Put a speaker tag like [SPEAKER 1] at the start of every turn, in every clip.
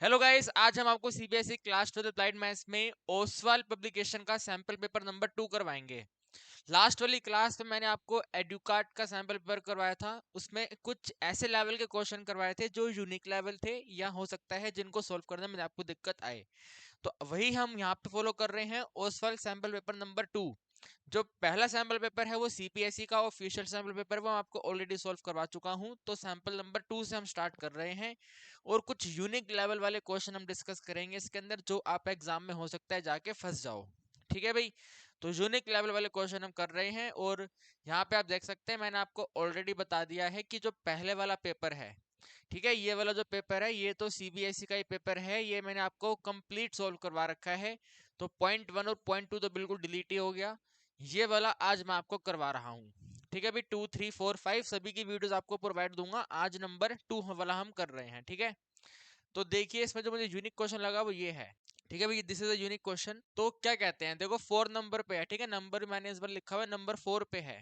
[SPEAKER 1] Hello guys, आज हम आपको सीबीएसई क्लास 12 अप्लाइड मैथ्स में ओसवाल पब्लिकेशन का सैंपल पेपर नंबर 2 करवाएंगे। लास्ट वाली क्लास में मैंने आपको एडुकार्ट का सैंपल पेपर करवाया था। उसमें कुछ ऐसे लेवल के क्वेश्चन करवाए थे जो यूनिक लेवल थे या हो सकता है जिनको सोल्व करने में आपको दिक्कत आए। तो वही हम यहाँ पे फॉलो कर रहे हैं, ओसवाल सैंपल पेपर नंबर 2। जो पहला सैंपल पेपर है वो सीपीएसई का ऑफिशियल सैंपल पेपर, वो मैं आपको ऑलरेडी सॉल्व करवा चुका हूं। तो सैंपल नंबर 2 से हम स्टार्ट कर रहे हैं और कुछ यूनिक लेवल वाले क्वेश्चन हम डिस्कस करेंगे इसके अंदर, जो आप एग्जाम में हो सकता है जाके फंस जाओ। ठीक है भाई, तो यूनिक लेवल वाले क्वेश्चन हम कर रहे हैं। और यहाँ पे आप देख सकते हैं, मैंने आपको ऑलरेडी बता दिया है कि जो पहले वाला पेपर है, ठीक है, ये वाला जो पेपर है ये तो सीबीएसई का ही पेपर है, ये मैंने आपको कंप्लीट सॉल्व करवा रखा है। तो पॉइंट 1 और पॉइंट 2 तो बिल्कुल डिलीट ही हो गया। ये वाला आज मैं आपको करवा रहा हूँ। ठीक है भाई, 2 3 4 5 सभी की वीडियोस आपको प्रोवाइड दूंगा। आज नंबर 2 वाला हम कर रहे हैं। ठीक है, तो देखिए इसमें जो मुझे यूनिक क्वेश्चन लगा वो ये है। ठीक है भाई, this is a unique question. तो क्या कहते हैं, देखो 4 नंबर पे है। ठीक है, नंबर मैंने इस बार लिखा हुआ है नंबर 4 पे है।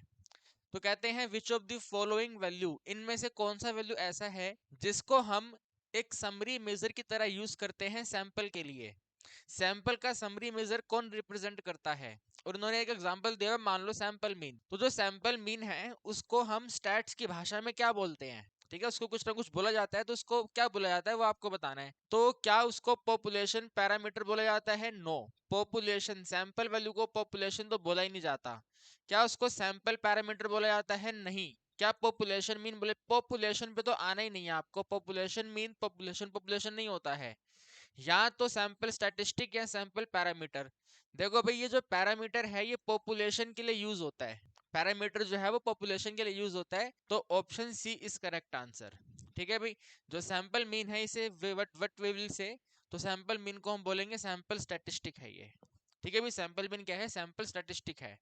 [SPEAKER 1] तो कहते हैं which of the following value, इनमें से कौन सा वैल्यू ऐसा है जिसको हम एक समरी मेजर की तरह यूज करते हैं सैंपल के लिए। सैंपल का समरी मेजर कौन रिप्रेजेंट करता है। और उन्होंने एक एग्जांपल दिया है, मान लो सैंपल मीन। तो जो सैंपल मीन है उसको हम स्टैट्स की भाषा में क्या बोलते हैं। ठीक है, उसको कुछ ना कुछ बोला जाता है, तो उसको क्या बोला जाता है वो आपको बताना है। तो क्या उसको पॉपुलेशन पैरामीटर बोला जाता है? नो। पॉपुलेशन सैंपल वैल्यू को पॉपुलेशन तो बोला ही नहीं जाता। क्या उसको सैंपल पैरामीटर बोला जाता है? नहीं। क्या पॉपुलेशन मीन बोले? पॉपुलेशन पे तो आना ही नहीं है आपको। पॉपुलेशन मीन पॉपुलेशन पॉपुलेशन नहीं होता है। या तो सैंपल स्टैटिस्टिक या सैंपल पैरामीटर। देखो भाई, ये जो पैरामीटर है ये पॉपुलेशन के लिए यूज होता है। पैरामीटर जो है वो पॉपुलेशन के लिए यूज होता है। तो option C is correct answer. ठीक है भाई, जो सैंपल मीन है इसे वट वी विल से, तो सैंपल मीन को हम बोलेंगे सैंपल स्टैटिस्टिक है ये। ठीक है भाई, सैंपल मीन क्या है? सैंपल स्टैटिस्टिक है।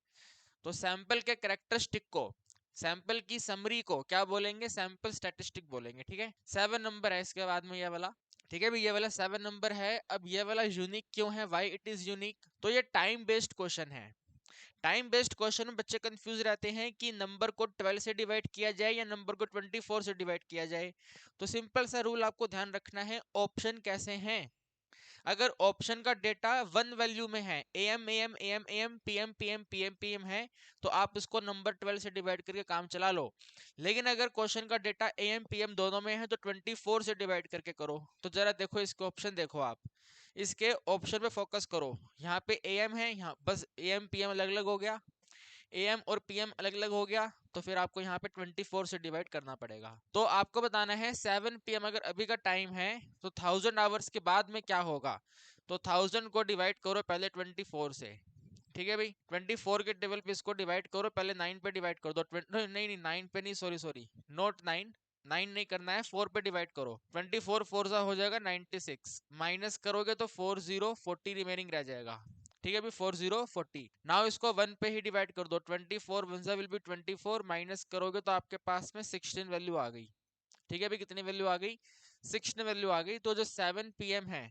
[SPEAKER 1] तो सैंपल के करेक्टरिस्टिक को, सैंपल की समरी को क्या बोलेंगे? सैंपल स्टैटिस्टिक बोलेंगे। ठीक है, 7 नंबर है इसके बाद में ये वाला। ठीक है भाई, ये वाला 7 नंबर है। अब ये वाला यूनिक क्यों है, व्हाई इट इज यूनिक? तो ये टाइम बेस्ड क्वेश्चन है। टाइम बेस्ड क्वेश्चन में बच्चे कंफ्यूज रहते हैं कि नंबर को 12 से डिवाइड किया जाए या नंबर को 24 से डिवाइड किया जाए। तो सिंपल सा रूल आपको ध्यान रखना है, ऑप्शन कैसे हैं। अगर ऑप्शन का डेटा 1 वैल्यू में है, M M M M PM PM PM PM है, तो आप इसको नंबर 12 से डिवाइड करके काम चला लो। लेकिन अगर क्वेश्चन का डेटा एम पीएम दोनों में है तो 24 से डिवाइड करके करो। तो जरा देखो इसके ऑप्शन, देखो आप इसके ऑप्शन पे फोकस करो। यहाँ पे एम है, यहाँ बस एम पीएम अलग अलग हो गया, एएम और पीएम अलग अलग हो गया, तो फिर आपको यहाँ पे 24 से डिवाइड करना पड़ेगा। तो आपको बताना है 7 पीएम अगर अभी का टाइम है तो 1000 आवर्स के बाद में क्या होगा। तो 1000 को डिवाइड करो पहले 24 से। ठीक है भाई, 24 के टेबल पे इसको डिवाइड करो, पहले 9 पे डिवाइड कर दो। नहीं नहीं, 9 पे नहीं, सॉरी सॉरी, नोट 9, 9 नहीं करना है, 4 पे डिवाइड करो। 24 4 सा हो जाएगा 96, माइनस करोगे तो 40 40 रिमेनिंग रह जाएगा। ठीक है, अभी 40 40। नाउ इसको 1 पे ही डिवाइड कर दो। 24 1 विल बी 24, माइनस करोगे तो आपके पास में 16 वैल्यू आ गई। ठीक है भाई, कितनी वैल्यू आ गई? 16 वैल्यू आ गई। तो जो 7 पीएम है,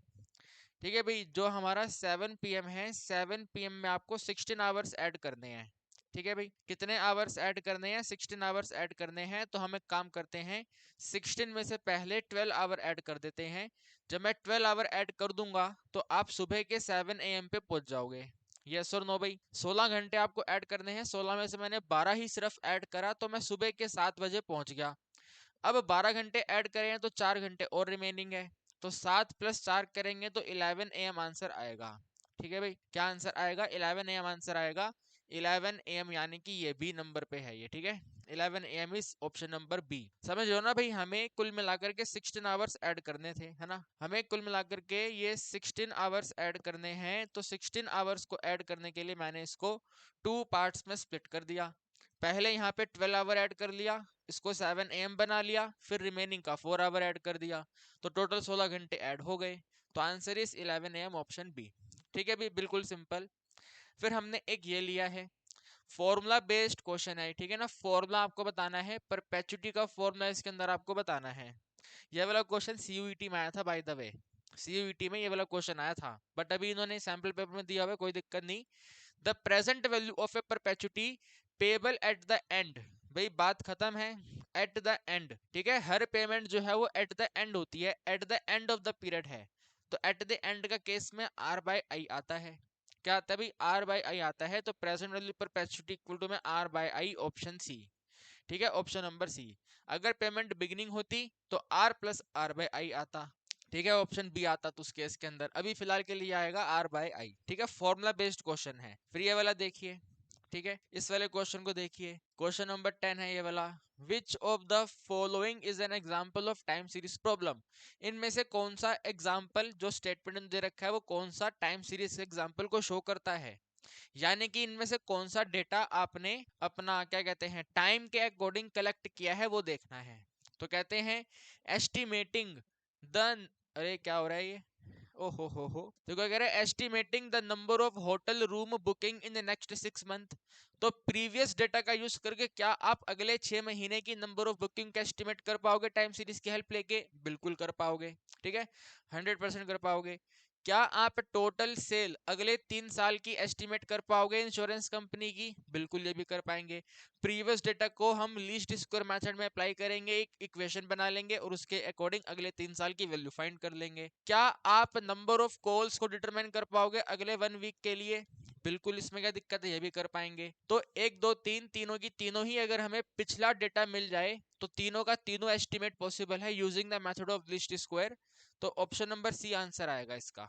[SPEAKER 1] ठीक है भाई, जो हमारा 7 पीएम है, 7 पीएम में आपको 16 आवर्स ऐड करने हैं। ठीक है भाई, कितने आवर्स ऐड करने हैं? 16 आवर्स ऐड करने हैं। तो हम एक काम करते हैं, 16 में से पहले 12 आवर ऐड कर देते हैं। जब मैं 12 आवर ऐड कर दूंगा तो आप सुबह के 7 एम पे पहुंच जाओगे। यस और नो भाई? 16 घंटे आपको ऐड करने हैं, 16 में से मैंने 12 ही सिर्फ ऐड करा तो मैं सुबह के 7 बजे पहुंच गया। अब 12 घंटे ऐड करें हैं तो 4 घंटे और रिमेनिंग है। तो 7 प्लस 4 करेंगे तो 11 एम आंसर आएगा। ठीक है भाई, क्या आंसर आएगा? 11 एम आंसर आएगा। 11 एम यानी कि ये बी नंबर पे है ये। ठीक है, 11 M is option number B. समझ लो ना भाई, हमें कुल मिलाकर के 16 आवर्स ऐड करने थे, है ना? हमें कुल मिलाकर के ये 16 आवर्स ऐड करने हैं। तो 16 आवर्स को ऐड करने के लिए मैंने इसको 2 पार्ट्स में स्प्लिट कर दिया। पहले यहाँ पे 12 आवर ऐड कर लिया, इसको 7 एम बना लिया, फिर रिमेनिंग का 4 आवर ऐड कर दिया, तो टोटल 16 घंटे ऐड हो गए। तो answer is 11 M option B. ठीक है भी, बिल्कुल सिंपल। फिर हमने एक ये लिया है, फॉर्मूला बेस्ड क्वेश्चन है। ठीक है ना, फॉर्मूला आपको बताना है, परपेचुटी का फॉर्मूला इसके अंदर आपको बताना है। ये वाला क्वेश्चन सीयूईटी में आया था बाय द वे, सीयूईटी में ये वाला क्वेश्चन आया था, बट अभी इन्होंने सैंपल पेपर में दिया हुआ है, कोई दिक्कत नहीं। The present value of A perpetuity payable at the end भाई बात खत्म है। एट द एंड, ठीक है, हर पेमेंट जो है वो एट द एंड होती है, at the end of the period है। तो एट द एंड का केस में आर बाई आई आता है। क्या आता है भाई? आर बाई आई आता है। तो present value perpetuity equal to में R by I, option C. ठीक है, ऑप्शन नंबर सी। अगर पेमेंट बिगिनिंग होती तो R plus R by I आता। ठीक है, ऑप्शन बी आता तो उस केस के अंदर। अभी फिलहाल के लिए आएगा आर बाई आई। ठीक है, फॉर्मूला बेस्ड क्वेश्चन है। फिर ये वाला देखिए, ठीक है, इस वाले क्वेश्चन को देखिए। क्वेश्चन नंबर 10 है ये वाला। Which of the following is an example of time series problem? इनमें से कौन सा एग्जाम्पल जो स्टेटमेंट दे रखा है वो कौन सा टाइम सीरीज एग्जाम्पल को शो करता है? यानी कि इनमें से कौन सा डेटा आपने अपना क्या कहते हैं टाइम के अकॉर्डिंग कलेक्ट किया है वो देखना है। तो कहते हैं एस्टिमेटिंग द, अरे क्या हो रहा है ये, ओहो हो, तो क्या कह रहे हैं? Estimating the number of hotel room booking in the next 6 month. तो प्रीवियस डेटा का यूज करके क्या आप अगले 6 महीने की नंबर ऑफ बुकिंग का एस्टिमेट कर पाओगे टाइम सीरीज की हेल्प लेके? बिल्कुल कर पाओगे। ठीक है, 100% कर पाओगे। क्या आप टोटल सेल अगले 3 साल की एस्टिमेट कर पाओगे इंश्योरेंस कंपनी की? बिल्कुल ये भी कर पाएंगे। प्रीवियस डेटा को हम लीस्ट स्क्वायर मेथड में अप्लाई करेंगे, एक इक्वेशन बना लेंगे और उसके अकॉर्डिंग अगले 3 साल की वैल्यू फाइंड कर लेंगे। क्या आप नंबर ऑफ कॉल्स को डिटरमाइन कर पाओगे अगले 1 वीक के लिए? बिल्कुल, इसमें क्या दिक्कत है, ये भी कर पाएंगे। तो 1 2 3 तीनों की तीनों ही अगर हमें पिछला डेटा मिल जाए तो तीनों का तीनों एस्टिमेट पॉसिबल है using the method of least square. तो ऑप्शन नंबर सी आंसर आएगा इसका।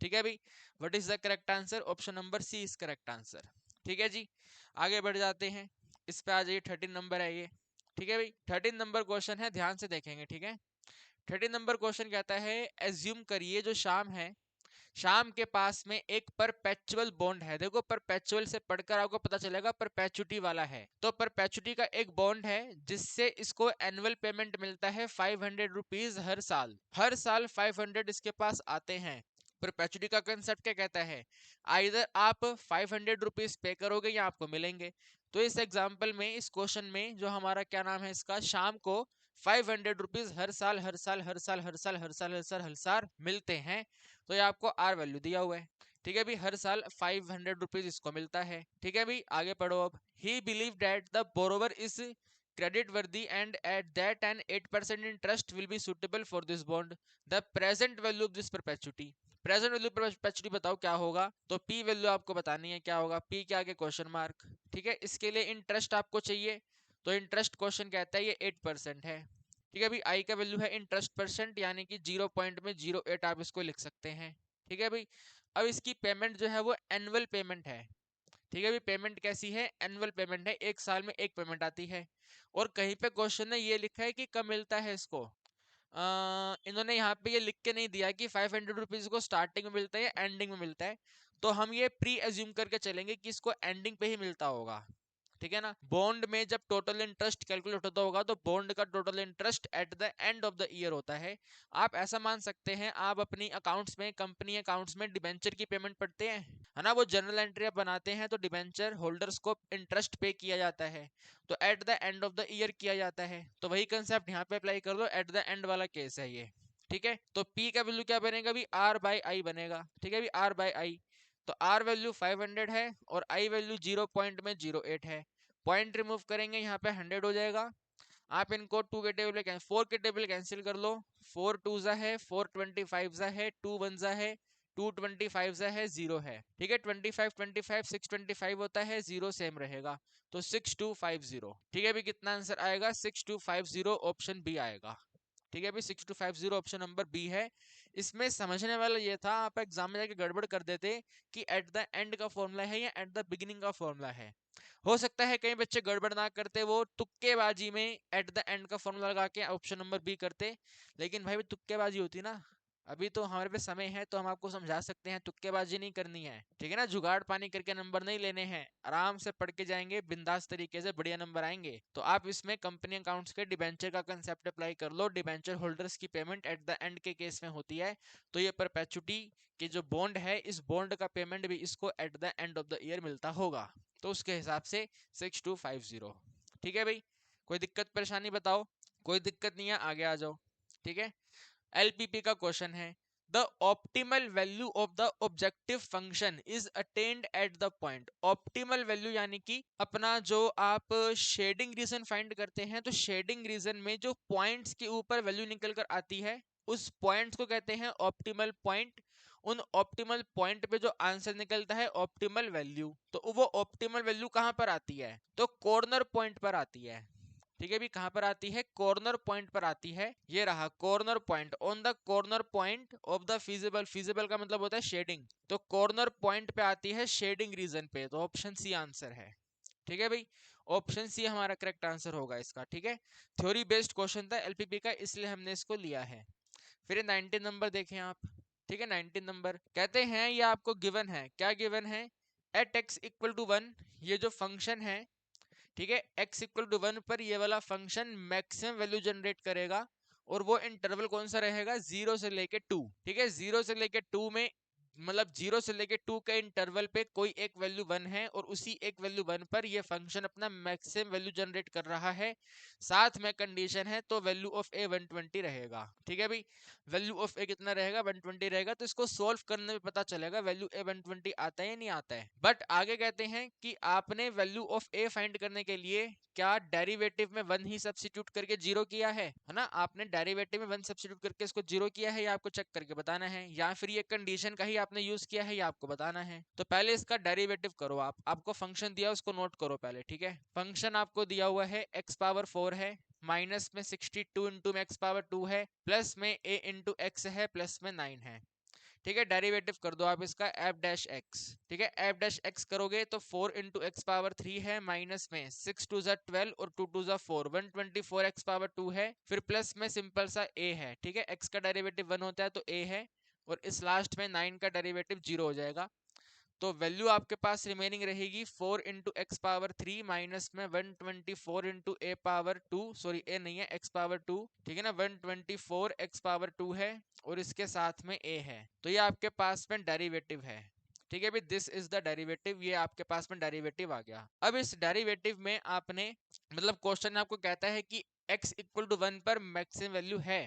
[SPEAKER 1] ठीक है भाई, what is the correct answer? Option number C is correct answer. ठीक है जी, आगे बढ़ जाते हैं। इस पे आ जाइए, 13 नंबर है ये। ठीक है भाई, 13 नंबर क्वेश्चन है, ध्यान से देखेंगे। ठीक है, 13 नंबर क्वेश्चन कहता है एज्यूम करिए जो शाम है, शाम के पास में एक परपेचुअल बॉन्ड है। देखो परपेचुअल से पढ़कर आपको पता चलेगा परपेचुटी वाला है। तो परपेचुटी का एक बॉन्ड है जिससे इसको एनुअल पेमेंट मिलता है 500 रुपीज हर साल। हर साल 500 इसके पास आते हैं। परपेचुटी का कंसेप्ट क्या कहता है? आइदर आप 500 रुपीज पे करोगे या आपको मिलेंगे। तो इस एग्जाम्पल में, इस क्वेश्चन में जो हमारा क्या नाम है इसका, शाम को 500 रुपीज हर साल हर साल हर साल हर साल हर साल हर साल हर साल मिलते हैं। तो ये आपको आर वैल्यू दिया हुआ है। ठीक है भाई, हर साल 500 रुपीज इसको मिलता है। ठीक है भाई, आगे पढ़ो अब। He believe that the borrower is credit worthy and at that an 8% interest will be suitable for this bond. The present value of this perpetuity. Present value perpetuity बताओ क्या होगा? तो पी वैल्यू आपको बतानी है क्या होगा। पी के आगे क्वेश्चन मार्क। ठीक है, इसके लिए इंटरेस्ट आपको चाहिए। तो इंटरेस्ट क्वेश्चन कहता है ये 8% है। ठीक है भाई, आई का वैल्यू है इंटरेस्ट परसेंट, यानी कि 0 पॉइंट में 0.8 आप इसको लिख सकते हैं। ठीक है भाई, अब इसकी पेमेंट जो है वो एनुअल पेमेंट है। ठीक है भाई, पेमेंट कैसी है? एनुअल पेमेंट है, एक साल में एक पेमेंट आती है। और कहीं पे क्वेश्चन ने ये लिखा है कि कब मिलता है इसको। इन्होंने यहाँ पे ये लिख के नहीं दिया कि 500 रुपीज को स्टार्टिंग में मिलता है या एंडिंग में मिलता है। तो हम ये प्री एज्यूम करके चलेंगे कि इसको एंडिंग पे ही मिलता होगा। ठीक है ना, बॉन्ड में जब टोटल इंटरेस्ट कैलकुलेट होता होगा तो बॉन्ड का total interest at the end of the year होता है। आप ऐसा मान सकते हैं, आप अपनी अकाउंट्स में, कंपनी अकाउंट्स में डिबेंचर की पेमेंट पढ़ते हैं, है ना, वो जनरल एंट्री आप बनाते हैं तो डिबेंचर होल्डर्स को इंटरेस्ट पे किया जाता है। तो at the end of the year किया जाता है। तो वही कंसेप्ट यहाँ पे अप्लाई कर लो, एट द एंड वाला केस है ये। ठीक है, तो P का वैल्यू क्या बनेगा भी? R बाई आई बनेगा। ठीक है भी, R बाई आई। तो R वैल्यू 500 है और I वैल्यू 0.08 है। पॉइंट रिमूव करेंगे, यहाँ पे 100 हो जाएगा। आप इनको 2 के टेबल में 4 के टेबल कैंसिल कर लो। 4 2 जा है, 4 25 जा है, 2 1 जा है, 2 25 जा है, 0 है। ठीक है, 25 25 625 होता है, 0 सेम रहेगा। तो 6250। ठीक है भी, कितना आंसर आएगा? 6250, ऑप्शन बी आएगा। ठीक है भाई, 6250 ऑप्शन नंबर बी है। इसमें समझने वाला ये था, आप एग्जाम में जाके गड़बड़ कर देते कि एट द एंड का फॉर्मूला है या एट द बिगिनिंग का फॉर्मूला है। हो सकता है कई बच्चे गड़बड़ ना करते, वो तुक्केबाजी में एट द एंड का फॉर्मूला लगा के ऑप्शन नंबर बी करते। लेकिन भाई तुक्केबाजी होती ना, अभी तो हमारे पे समय है तो हम आपको समझा सकते हैं, तुक्केबाजी नहीं करनी है। ठीक है ना, जुगाड़ पानी करके नंबर नहीं लेने हैं, आराम से पढ़ के जाएंगे, बिंदास तरीके से बढ़िया नंबर आएंगे। तो आप इसमें कंपनी अकाउंट्स के डिबेंचर का कंसेप्ट अप्लाई कर लो। डिबेंचर होल्डर्स की पेमेंट एट द एंड के केस में होती है। तो ये परपेचुटी के जो बॉन्ड है, इस बॉन्ड का पेमेंट भी इसको at the end of the year मिलता होगा। तो उसके हिसाब से 6250। ठीक है भाई, कोई दिक्कत परेशानी बताओ? कोई दिक्कत नहीं है, आगे आ जाओ। ठीक है, एलपीपी का क्वेश्चन है। The optimal value of the objective function is attend at the point. Optimal value यानी कि अपना जो आप शेडिंग रीजन फाइंड करते हैं, तो शेडिंग रीजन में जो पॉइंट्स के ऊपर वैल्यू निकल कर आती है उस पॉइंट्स को कहते हैं ऑप्टिमल पॉइंट। उन ऑप्टिमल पॉइंट पे जो आंसर निकलता है ऑप्टिमल वैल्यू, तो वो ऑप्टिमल वैल्यू कहां पर आती है, तो कॉर्नर पॉइंट पर आती है। ठीक है भी, कहां पर आती है, कॉर्नर पॉइंट पर आती है। ये रहा corner point, on the corner point of the feasible, feasible का मतलब होता है शेडिंग, तो कॉर्नर पॉइंट पे आती है शेडिंग रीजन पे, तो ऑप्शन सी आंसर है। ठीक है भाई, ऑप्शन सी हमारा करेक्ट आंसर होगा इसका। ठीक है, थ्योरी बेस्ड क्वेश्चन था एलपीपी का, इसलिए हमने इसको लिया है। फिर 19 नंबर देखें आप। ठीक है, 19 नंबर कहते हैं ये आपको गिवन है, क्या गिवन है, एट एक्स इक्वल टू 1, ये जो फंक्शन है, ठीक है, x इक्वल टू 1 पर ये वाला फंक्शन मैक्सिमम वैल्यू जनरेट करेगा, और वो इंटरवल कौन सा रहेगा, 0 से लेके 2। ठीक है, 0 से लेके 2 में, मतलब 0 से लेके 2 के इंटरवल पे कोई एक वैल्यू 1 है, और उसी एक वैल्यू 1 पर ये फंक्शन अपना मैक्सिमम वैल्यू जनरेट कर रहा है, साथ में कंडीशन है, तो वैल्यू ऑफ ए 120 रहेगा। ठीक है भाई, वैल्यू ऑफ ए कितना रहेगा, 120 रहेगा। तो इसको सोल्व करने में पता चलेगा वैल्यू ए 120 आता है या नहीं आता है। बट आगे कहते हैं कि आपने वैल्यू ऑफ ए फाइंड करने के लिए क्या डेरिवेटिव में 1 ही सब्स्टिट्यूट करके 0 किया है ना, आपने डेरिवेटिव में 1 सब्स्टिट्यूट करके इसको 0 किया है, या आपको चेक करके बताना है, या फिर ये कंडीशन का ही आपने यूज किया है, या आपको बताना है। तो पहले इसका डेरिवेटिव करो आप, आपको फंक्शन दिया उसको नोट करो पहले। ठीक है, फंक्शन आपको दिया हुआ है x पावर 4 है, माइनस में 62 इंटू में एक्स पावर 2 है, प्लस में a इंटू एक्स है, प्लस में 9 है। ठीक है, डेरिवेटिव कर दो आप इसका एफ डैश एक्स। ठीक है, एफ डैश एक्स करोगे तो 4 इंटू एक्स पावर 3 है, माइनस में 6 टू ज़ा 12 और 2 टू ज़ा 4, 124 एक्स पावर 2 है, फिर प्लस में सिंपल सा a है। ठीक है, x का डेरिवेटिव 1 होता है तो a है, और इस लास्ट में 9 का डेरिवेटिव 0 हो जाएगा। तो वैल्यू आपके पास रिमेनिंग रहेगी 4 इंटू एक्स पावर 3 माइनस में 124 इंटू ए पावर 2, सॉरी ए नहीं है, एक्स पावर 2। ठीक है ना, 124 एक्स पावर 2 है, और इसके साथ में ए है, तो ये आपके पास में डेरिवेटिव है। ठीक है भाई, दिस इज द डेरिवेटिव, ये आपके पास में डेरिवेटिव आ गया। अब इस डेरिवेटिव में आपने, मतलब क्वेश्चन आपको कहता है कि x इक्वल टू 1 पर मैक्सिमम वैल्यू है।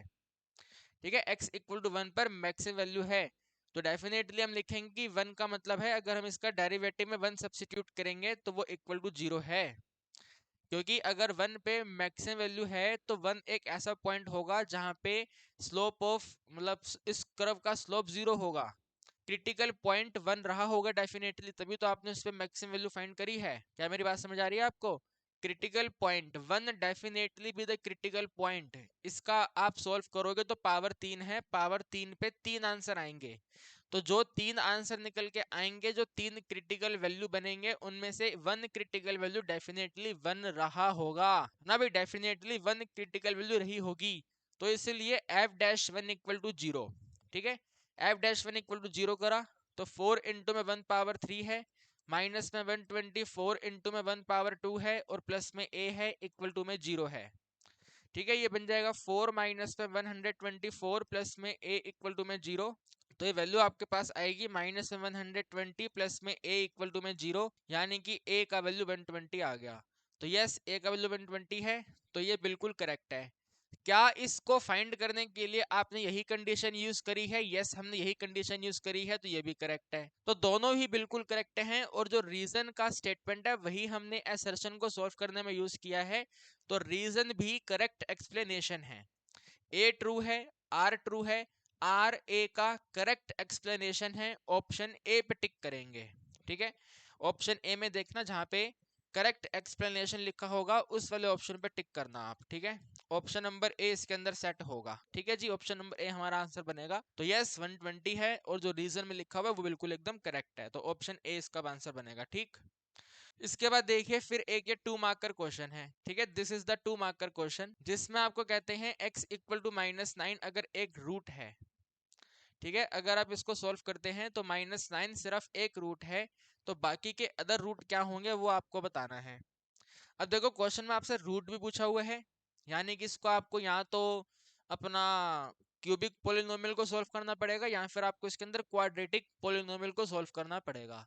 [SPEAKER 1] ठीक है, x इक्वल टू 1 पर मैक्सिमम वैल्यू है, तो डेफिनेटली हम लिखेंगे कि 1 का मतलब है अगर हम इसका डेरिवेटिव में 1 सब्स्टिट्यूट करेंगे तो वो इक्वल टू 0 है, क्योंकि अगर 1 पे मैक्सिमम वैल्यू है तो 1 एक ऐसा पॉइंट होगा जहां पे स्लोप ऑफ, मतलब इस कर्व का स्लोप 0 होगा, क्रिटिकल पॉइंट 1 रहा होगा डेफिनेटली, तभी तो आपने उस पर मैक्सिमम वैल्यू फाइंड करी है। क्या मेरी बात समझ आ रही है आपको, critical point 1 definitely be the critical point. इसका आप सॉल्व करोगे तो पावर 3 है, पावर 3 पे 3 आंसर आएंगे, तो जो 3 आंसर निकल के आएंगे, जो 3 क्रिटिकल वैल्यू बनेंगे, उनमें से 1 क्रिटिकल वैल्यू डेफिनेटली 1 रहा होगा ना भाई, डेफिनेटली 1 क्रिटिकल वैल्यू रही होगी, तो इसलिए एफ डैश 1 इक्वल टू 0। ठीक है, एफ डैश 1 इक्वल टू 0 करा तो 4 इंटू में 1 पावर 3 है, माइनस में 124 इंटू में 1 पावर 2 है, और प्लस में a है इक्वल टू में 0 है। ठीक है, ये बन जाएगा 4 माइनस में 124 प्लस में a इक्वल टू में 0, तो ये वैल्यू आपके पास आएगी माइनस में 120 प्लस में a इक्वल टू में 0, यानी कि a का वैल्यू 120 आ गया। तो यस, a का वैल्यू 120 है, तो ये बिल्कुल करेक्ट है। क्या इसको फाइंड करने के लिए आपने यही कंडीशन यूज करी है, यस हमने यही कंडीशन यूज करी है, तो ये भी करेक्ट है। तो दोनों ही बिल्कुल करेक्ट हैं, और जो रीजन का स्टेटमेंट है वही हमने असर्शन को सॉल्व करने में यूज किया है, तो रीजन भी करेक्ट एक्सप्लेनेशन है। ए ट्रू है, आर ट्रू है, आर ए का करेक्ट एक्सप्लेनेशन है, ऑप्शन ए पे टिक करेंगे। ठीक है, ऑप्शन ए में देखना जहां पे करेक्ट एक्सप्लेनेशन लिखा होगा उस वाले ऑप्शन पे टिक करना आप। ठीक है, ऑप्शन नंबर ए इसके अंदर सेट होगा। ठीक है जी, ऑप्शन नंबर ए हमारा आंसर बनेगा। तो यस 120 है, और जो रीजन में लिखा हुआ है वो बिल्कुल एकदम करेक्ट है, तो ऑप्शन ए इसका आंसर बनेगा। ठीक, इसके बाद देखिए फिर एक ये 2 मार्कर क्वेश्चन है। ठीक है, this is the 2 marker question, जिसमें आपको कहते हैं x इक्वल टू -9 अगर एक रूट है। ठीक है, अगर आप इसको सॉल्व करते हैं तो -9 सिर्फ एक रूट है, तो बाकी के अदर रूट क्या होंगे वो आपको बताना है। अब देखो क्वेश्चन में आपसे रूट भी पूछा हुआ है, यानी कि इसको आपको यहाँ तो अपना क्यूबिक पोलिनोमियल को सॉल्व करना पड़ेगा, या फिर आपको इसके अंदर क्वाड्रेटिक पोलिनोमियल को सॉल्व करना पड़ेगा।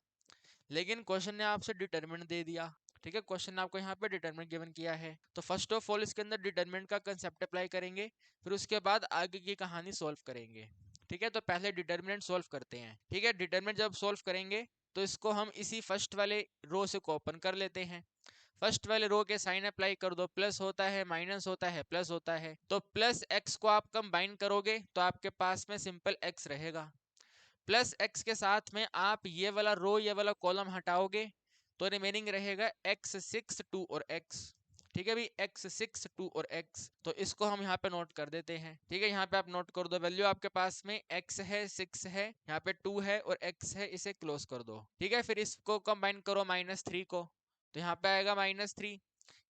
[SPEAKER 1] लेकिन क्वेश्चन ने आपसे डिटरमिनेंट दे दिया। ठीक है, क्वेश्चन ने आपको यहाँ पे डिटरमिनेंट गिवन किया है, तो फर्स्ट ऑफ ऑल इसके अंदर डिटरमिनेंट का कंसेप्ट अप्लाई करेंगे, फिर उसके बाद आगे की कहानी सॉल्व करेंगे। ठीक है, तो पहले डिटर्मिनेंट सोल्व करते हैं। ठीक है, डिटर्मिनेंट जब सोल्व करेंगे तो इसको हम इसी फर्स्ट वाले रो से को ओपन कर लेते हैं। फर्स्ट वाले रो के साइन अप्लाई कर दो, प्लस होता है माइनस होता है प्लस होता है, तो प्लस एक्स को आप कंबाइन करोगे तो आपके पास में सिंपल एक्स रहेगा। प्लस एक्स के साथ में आप ये वाला रो ये वाला कॉलम हटाओगे तो रिमेनिंग रहेगा एक्स 6 2 और एक्स। ठीक है भाई, एक्स 6 2 और एक्स, तो इसको हम यहाँ पे नोट कर देते हैं। ठीक है, यहाँ पे आप नोट कर दो, वैल्यू आपके पास में एक्स है 6 है, यहाँ पे 2 है और एक्स है, इसे क्लोज कर दो। ठीक है, फिर इसको कंबाइन करो -3 को, तो यहाँ पे आएगा -3,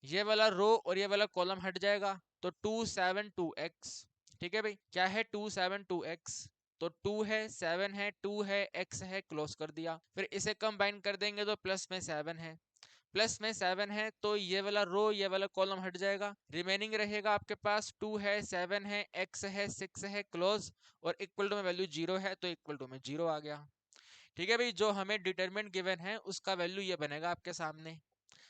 [SPEAKER 1] ये वाला रो और ये वाला कॉलम हट जाएगा तो 2 7 2 एक्स। ठीक है भाई, क्या है 2 7 2 एक्स, तो 2 है 7 है 2 है x है, क्लोज कर दिया। फिर इसे कंबाइन कर देंगे तो प्लस में 7 है, प्लस में 7 है तो ये वाला रो ये वाला कॉलम हट जाएगा, रिमेनिंग रहेगा आपके पास 2 है 7 है x है 6 है, क्लोज, और इक्वल टू में वैल्यू 0 है तो इक्वल टू में 0 आ गया। ठीक है भाई, जो हमें डिटरमिनेंट गिवन है उसका वैल्यू ये बनेगा आपके सामने।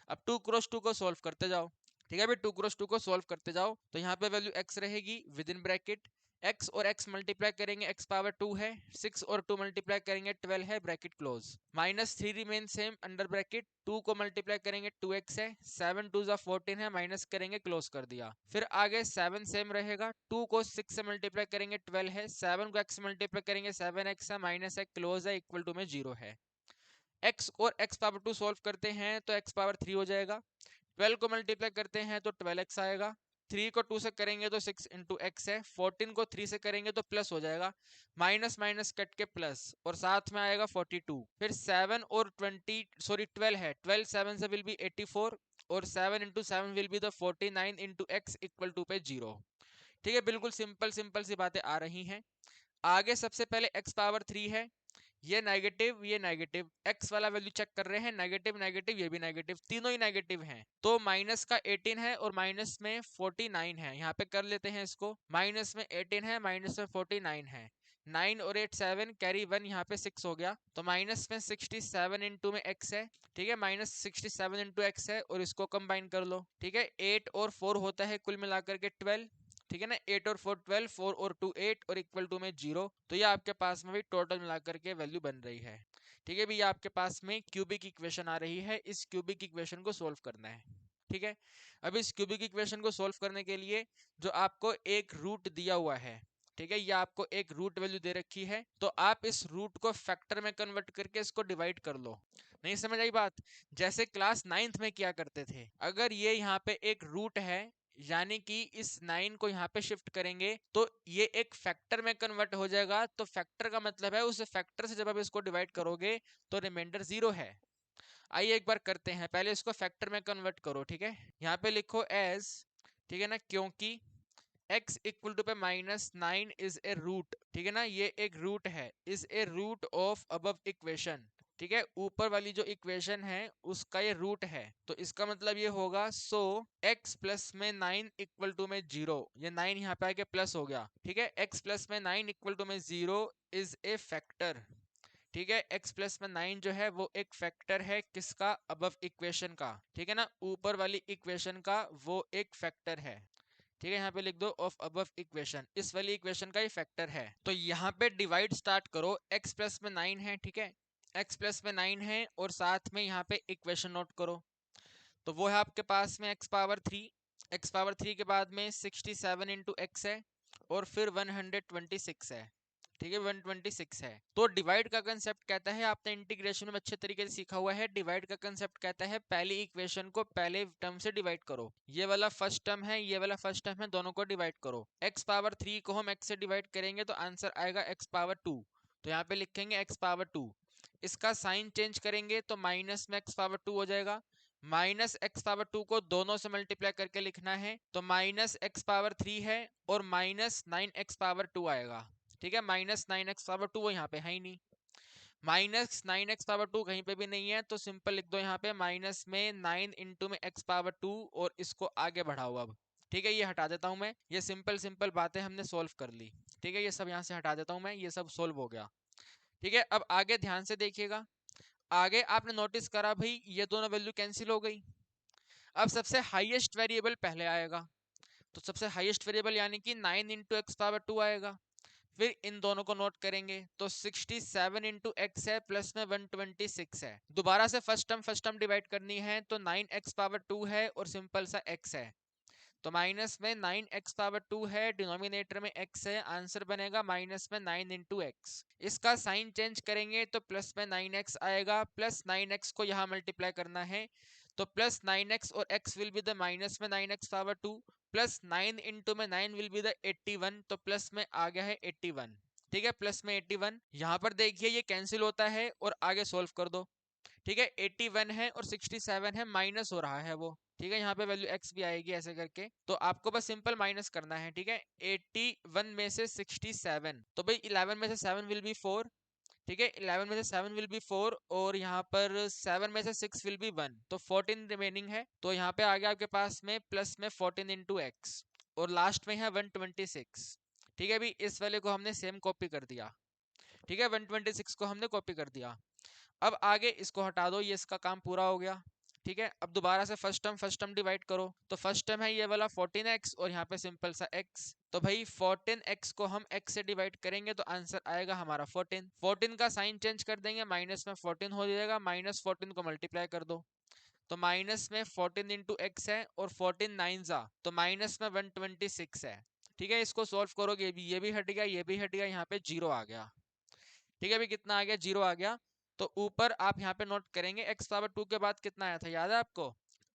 [SPEAKER 1] अब 2 क्रॉस 2 को सोल्व करते जाओ। ठीक है भाई, 2 क्रॉस 2 को सोल्व करते जाओ तो यहाँ पे वैल्यू x रहेगी विद इन ब्रैकेट, x और x मल्टीप्लाई करेंगे x पावर 2 है, 6 और 2 मल्टीप्लाई करेंगे 12 है, bracket close, -3 remain same under bracket, 2 को मल्टीप्लाई करेंगे 2x है, 7 2 14 है, माइनस करेंगे, क्लोज कर दिया। फिर आगे 7 सेम रहेगा, 2 को 6 से मल्टीप्लाई करेंगे 12 है, 7 को x मल्टीप्लाई करेंगे 7x है, माइनस है, क्लोज है, इक्वल टू में 0 है। x और x पावर 2 सोल्व करते हैं तो x पावर 3 हो जाएगा, 12 को मल्टीप्लाई करते हैं तो 12x आएगा, 3 को 2 से करेंगे तो 6 इंटू एक्स है, 14 को 3 से करेंगे तो प्लस हो जाएगा, माइनस माइनस कट के प्लस, और साथ में आएगा 42। फिर 7 और 12 है, 12 7 से विल बी 84 और 7 into 7 will be the 49 into X equal to पे 0। ठीक है, बिल्कुल सिंपल सिंपल सी बातें आ रही हैं। आगे सबसे पहले x पावर 3 है, ये नेगेटिव, x वाला वैल्यू चेक कर रहे हैं, नेगेटिव नेगेटिव, ये भी नेगेटिव, तीनों ही नेगेटिव हैं, तो माइनस का 18 है और माइनस में 49 है, यहाँ पे कर लेते हैं इसको, माइनस में 18 है माइनस में 49 है, 9 और 8 7, कैरी 1 यहाँ पे 6 हो गया, तो माइनस में 67 इंटू में x है। ठीक है, -67 इंटू एक्स है और इसको कंबाइन कर लो। ठीक है, 8 और 4 होता है कुल मिलाकर के 12। ठीक है ना, 8 और 4 12, 4 और 2 8 और इक्वल टू में 0, तो ये आपके पास में भी टोटल मिलाकर के वैल्यू बन रही है। ठीक है भी, ये आपके पास में क्यूबिक इक्वेशन आ रही है, इस क्यूबिक इक्वेशन को सोल्व करना है। ठीक है, अब इस क्यूबिक इक्वेशन को सोल्व करने के लिए जो आपको एक रूट दिया हुआ है, ठीक है, ये आपको एक रूट वैल्यू दे रखी है, तो आप इस रूट को फैक्टर में कन्वर्ट करके इसको डिवाइड कर लो। नहीं समझ आई बात? जैसे क्लास 9th में किया करते थे, अगर ये यहाँ पे एक रूट है, यानी कि इस 9 को यहाँ पे शिफ्ट करेंगे तो ये एक फैक्टर में कन्वर्ट हो जाएगा, तो फैक्टर का मतलब है उस फैक्टर से जब आप इसको डिवाइड करोगे तो रिमाइंडर 0 है। आइए एक बार करते हैं, पहले इसको फैक्टर में कन्वर्ट करो। ठीक है, यहाँ पे लिखो एज, ठीक है ना, क्योंकि x इक्वल टू पे -9 इज ए रूट, ठीक है ना, ये एक रूट है, is a root of above equation. ठीक है, ऊपर वाली जो इक्वेशन है उसका ये रूट है, तो इसका मतलब ये होगा सो x प्लस में 9 इक्वल टू में 0, ये 9 यहाँ पे आके प्लस हो गया। ठीक है, x प्लस में 9 इक्वल टू में 0 इज ए फैक्टर। ठीक है, x प्लस में 9 जो है वो एक फैक्टर है, किसका? अबव इक्वेशन का। ठीक है ना, ऊपर वाली इक्वेशन का वो एक फैक्टर है। ठीक है, यहाँ पे लिख दो ऑफ अबव इक्वेशन, इस वाली इक्वेशन का ये फैक्टर है। तो यहाँ पे डिवाइड स्टार्ट करो, x प्लस में 9 है, ठीक है, x प्लस में 9 है और साथ में यहाँ पे इक्वेशन नोट करो, तो वो है आपके पास में x पावर 3, x पावर 3 के बाद में 67 इंटू एक्स है और फिर 126 है। ठीक है, 126 है। तो डिवाइड का कंसेप्ट कहता है, आपने इंटीग्रेशन में अच्छे तरीके से सीखा हुआ है, डिवाइड का कंसेप्ट कहता है पहली इक्वेशन को पहले टर्म से डिवाइड करो, ये वाला फर्स्ट टर्म है ये वाला फर्स्ट टर्म है, दोनों को डिवाइड करो। x पावर 3 को हम x से डिवाइड करेंगे तो आंसर आएगा x पावर 2, तो यहाँ पे लिखेंगे x पावर 2, इसका साइन चेंज करेंगे तो माइनस में x पावर 2 हो जाएगा, माइनस एक्स पावर 2 को दोनों से मल्टीप्लाई करके लिखना है, तो माइनस एक्स पावर 3 है और माइनस 9x पावर 2 आएगा। ठीक है, माइनस 9x पावर 2 वो यहाँ पे है ही नहीं, माइनस 9x पावर 2 कहीं पे भी नहीं है, तो सिंपल लिख दो यहाँ पे माइनस में 9 इंटू में x पावर 2 और इसको आगे बढ़ाओ अब। ठीक है, ये हटा देता हूँ मैं, ये सिंपल सिंपल बातें हमने सोल्व कर ली। ठीक है, ये सब यहाँ से हटा देता हूँ मैं, ये सब सोल्व हो गया। ठीक है, अब आगे ध्यान से देखिएगा, आगे आपने नोटिस करा भाई ये दोनों वैल्यू कैंसिल हो गई, अब सबसे हाईएस्ट वेरिएबल पहले आएगा, तो सबसे हाईएस्ट वेरिएबल यानी कि 9 इंटू एक्स पावर 2 आएगा, फिर इन दोनों को नोट करेंगे तो 67 इंटू एक्स है प्लस में 126 है। दोबारा से फर्स्ट टर्म डिवाइड करनी है तो 9x पावर 2 है और सिंपल सा x है, तो माइनस में 9x पावर 2 है, डिनोमिनेटर में x है, आंसर बनेगा माइनस में 9 इंटू एक्स। इसका साइन चेंज करेंगे तो प्लस में 9x आएगा, प्लस 9x को यहाँ मल्टीप्लाई करना है तो प्लस 9x और x will be the minus में 9x पावर 2 प्लस 9 इंटू में 9 विल बी द 81, तो प्लस में आ गया है 81। ठीक है, प्लस में 81। यहाँ पर देखिए ये कैंसिल होता है और आगे सोल्व कर दो। ठीक है, 81 है और 67 है, माइनस हो रहा है वो। ठीक है, यहाँ पे वैल्यू x भी आएगी ऐसे करके, तो आपको बस सिंपल माइनस करना है। ठीक है, 81 में से 67, तो भाई 11 में से 7 विल बी 4। ठीक है, 11 में से 7 विल बी 4 और यहाँ पर 7 में से 6 विल बी 1, तो 14 रिमेनिंग है। तो यहाँ पे आ गया आपके पास में प्लस में 14 इंटू एक्स और लास्ट में है 126। ठीक है, भी इस वाले को हमने सेम कॉपी कर दिया। ठीक है, 126 को हमने कॉपी कर दिया। अब आगे इसको हटा दो, ये इसका काम पूरा हो गया। ठीक है, अब दोबारा से फर्स्ट टर्म डिवाइड करो, तो फर्स्ट टर्म है ये वाला 14x और यहाँ पे सिंपल सा x, तो भाई 14x को हम x से डिवाइड करेंगे तो आंसर आएगा हमारा 14। 14 का साइन चेंज कर देंगे, माइनस में 14 हो जाएगा, माइनस 14 को मल्टीप्लाई कर दो तो माइनस में 14 इंटू एक्स है और 14 9 जा तो माइनस में 126 है। ठीक है, इसको सॉल्व करोगे भी, ये भी हट गया, ये भी हट गया, यहाँ पे जीरो आ गया। ठीक है, अभी कितना आ गया, जीरो आ गया। तो ऊपर आप यहाँ पे नोट करेंगे x पावर 2 के बाद कितना आया था, याद है आपको?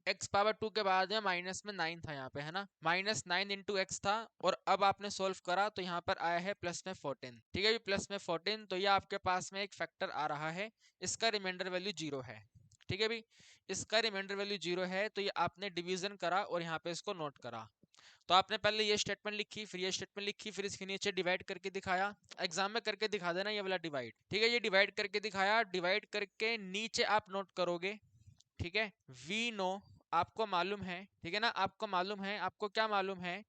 [SPEAKER 1] x पावर 2 के बाद में माइनस में 9 था यहाँ पे, है ना, माइनस 9 इंटू एक्स था। और अब आपने सोल्व करा तो यहाँ पर आया है प्लस में 14। ठीक है, प्लस में 14, तो ये आपके पास में एक फैक्टर आ रहा है, इसका रिमाइंडर वैल्यू जीरो है। ठीक है भी, इसका रिमाइंडर वैल्यू जीरो है, तो ये आपने डिवीजन करा और यहाँ पे इसको नोट करा। तो आपने पहले ये स्टेटमेंट लिखी, फिर ये स्टेटमेंट लिखी, फिर इसके नीचे डिवाइड करके दिखाया। एग्जाम में करके दिखा देना ये वाला डिवाइड। ठीक है, ये डिवाइड करके दिखाया, डिवाइड करके नीचे आप नोट करोगे। ठीक है, वी नो, आपको मालूम है। ठीक है ना, आपको मालूम है, आपको क्या मालूम है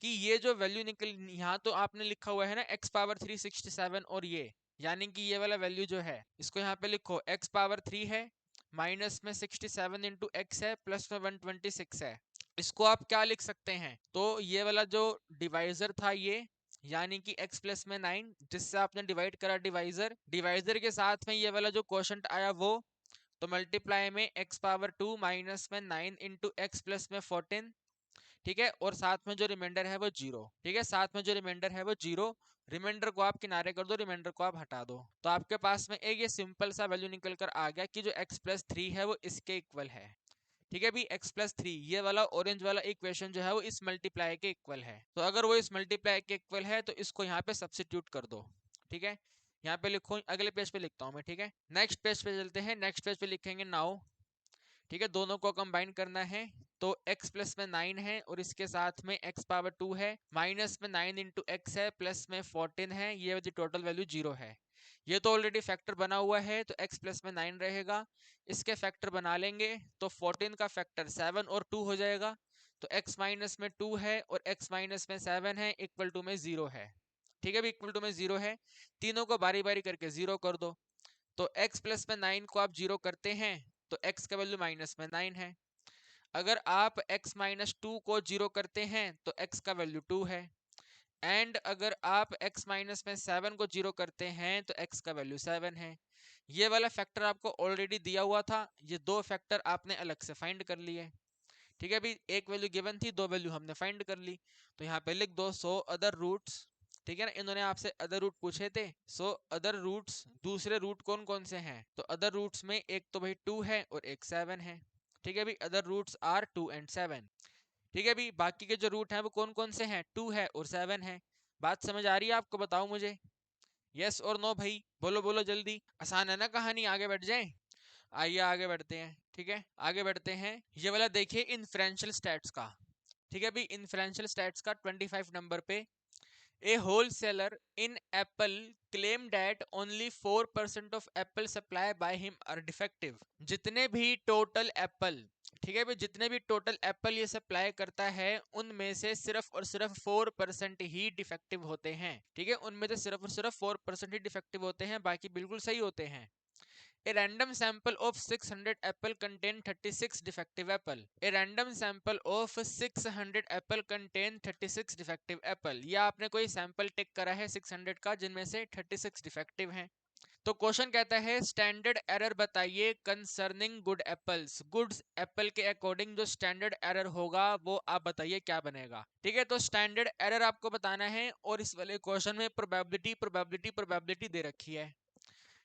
[SPEAKER 1] कि ये जो वैल्यू निकल, यहाँ तो आपने लिखा हुआ है ना x पावर 367 और ये, यानी कि ये वाला वैल्यू जो है इसको यहाँ पे लिखो, x पावर 3 है, माइनस में 67 इंटू एक्स है, प्लस में 126 है। इसको आप क्या लिख सकते हैं, तो ये वाला जो डिवाइजर था ये, यानी कि x प्लस में 9 जिससे आपने डिवाइड करा, डिवाइजर, डिवाइजर के साथ में ये वाला जो क्वोशंट आया वो, तो मल्टीप्लाई में x पावर 2 माइनस में 9 इंटू एक्स प्लस में 14। ठीक है, और साथ में जो रिमाइंडर है वो जीरो। ठीक है, साथ में जो रिमाइंडर है वो जीरो, रिमाइंडर को आप किनारे कर दो, रिमाइंडर को आप हटा दो, तो आपके पास में एक ये सिंपल सा वैल्यू निकल कर आ गया कि जो x प्लस 3 है वो इसके इक्वल है। ठीक है भी, x प्लस 3, ये वाला ऑरेंज वाला इक्वेशन जो है वो इस मल्टीप्लाई के इक्वल है। तो अगर वो इस मल्टीप्लाई के इक्वल है तो इसको यहाँ पे सब्सिट्यूट कर दो। ठीक है, यहाँ पे लिखो, अगले पेज पे लिखता हूँ मैं। ठीक है, नेक्स्ट पेज पे चलते हैं, नेक्स्ट पेज पे लिखेंगे नाउ। ठीक है, दोनों को कंबाइन करना है, तो x प्लस में 9 है और इसके साथ में x पावर 2 है, माइनस में 9 इंटू एक्स है, प्लस में 14 है, ये टोटल वैल्यू जीरो है। ये तो ऑलरेडी फैक्टर बना हुआ है तो x प्लस में 9 रहेगा, इसके फैक्टर बना लेंगे तो 14 का फैक्टर 7 और 2 हो जाएगा, तो x माइनस में 2 है और x माइनस में 7 है, इक्वल टू में 0 है। ठीक है, इक्वल टू में 0 है, तीनों को बारी बारी करके 0 कर दो, तो x प्लस में 9 को आप 0 करते हैं तो x का वैल्यू माइनस में 9 है। अगर आप x माइनस 2 को 0 करते हैं तो x का वैल्यू 2 है। एंड अगर आप x माइनस में 7 को 0 करते हैं तो x का वैल्यू 7 है। ये वाला फैक्टर आपको ऑलरेडी दिया हुआ था, ये दो फैक्टर आपने अलग से फाइंड कर लिए। ठीक है, अभी एक वैल्यू गिवन थी, दो वैल्यू हमने फाइंड कर ली, तो यहाँ पे लिख दो सो अदर रूट्स। ठीक है ना, इन्होंने आपसे अदर रूट पूछे थे, सो अदर रूट्स, दूसरे रूट कौन कौन से हैं, तो अदर रूट्स में एक तो भाई 2 है और एक 7 है। ठीक है, अभी अदर रूट्स आर 2 एंड 7। ठीक है, अभी बाकी के जो रूट हैं वो कौन कौन से हैं, 2 है और 7 है। बात समझ आ रही है आपको, बताओ मुझे, यस और नो भाई, बोलो बोलो जल्दी, आसान है ना कहानी, आगे बढ़ जाए। आइए आगे बढ़ते हैं। ठीक है, आगे बढ़ते हैं, ये वाला देखिए इन्फ्रेंशियल स्टैट्स का। ठीक है, अभी इन्फ्रेंशियल स्टैट्स का 25 नंबर पे, a wholesaler in apple claim that only 4% of apple supply by him are defective. जितने भी टोटल एप्पल, ठीक है भाई, जितने भी टोटल एप्पल ये सप्लाई करता है उनमें से सिर्फ और सिर्फ 4% ही डिफेक्टिव होते हैं। ठीक है, उनमें से सिर्फ और सिर्फ 4% ही डिफेक्टिव होते हैं, बाकी बिल्कुल सही होते हैं। A random sample of 600 apple contain 36 defective apple. A random sample of 600 apple contain 36 defective apple. या आपने कोई सैंपल टेक करा है 600 का जिनमें से 36 डिफेक्टिव हैं। तो क्वेश्चन कहता है स्टैंडर्ड एरर बताइए concerning good apples. Goods Apple के अकॉर्डिंग जो स्टैंडर्ड एरर होगा वो आप बताइए क्या बनेगा। ठीक है, तो स्टैंडर्ड एरर आपको बताना है और इस वाले क्वेश्चन में प्रोबेबिलिटी दे रखी है।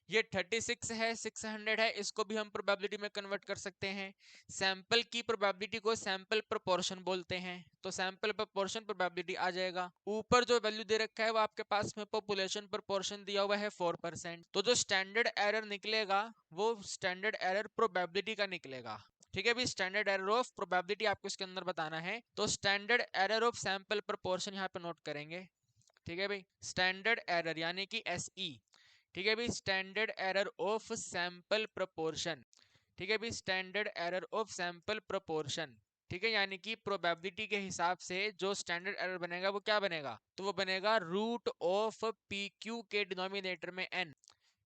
[SPEAKER 1] ये 36 है, 600 है, इसको भी हम प्रोबेबिलिटी में कन्वर्ट कर सकते हैं। सैंपल की प्रोबेबिलिटी को सैंपल प्रोपोर्शन बोलते हैं, तो सैंपल प्रोपोर्शन प्रोबेबिलिटी आ जाएगा। ऊपर जो वैल्यू दे रखा है वो आपके पास में पॉपुलेशन प्रोपोर्शन दिया हुआ है 4%। तो जो स्टैंडर्ड एरर निकलेगा वो स्टैंडर्ड एरर प्रोबेबिलिटी का निकलेगा। ठीक है भी, स्टैंडर्ड एरर ऑफ प्रोबेबिलिटी आपको इसके अंदर बताना है। तो standard error of sample proportion यहाँ पे नोट करेंगे। ठीक है भाई, स्टैंडर्ड एरर यानी कि SE। ठीक है भी, standard error of sample proportion. ठीक है भी, standard error of sample proportion. ठीक है, यानी कि प्रोबेबिलिटी के हिसाब से जो स्टैंडर्ड एरर बनेगा वो क्या बनेगा, तो वो बनेगा रूट ऑफ PQ के डिनोमिनेटर में n।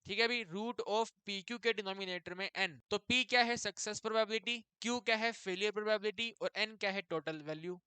[SPEAKER 1] ठीक है भी, रूट ऑफ PQ के डिनोमिनेटर में n। तो P क्या है, सक्सेस प्रोबेबिलिटी, Q क्या है, फेलियर प्रोबेबिलिटी, और n क्या है, टोटल वैल्यू।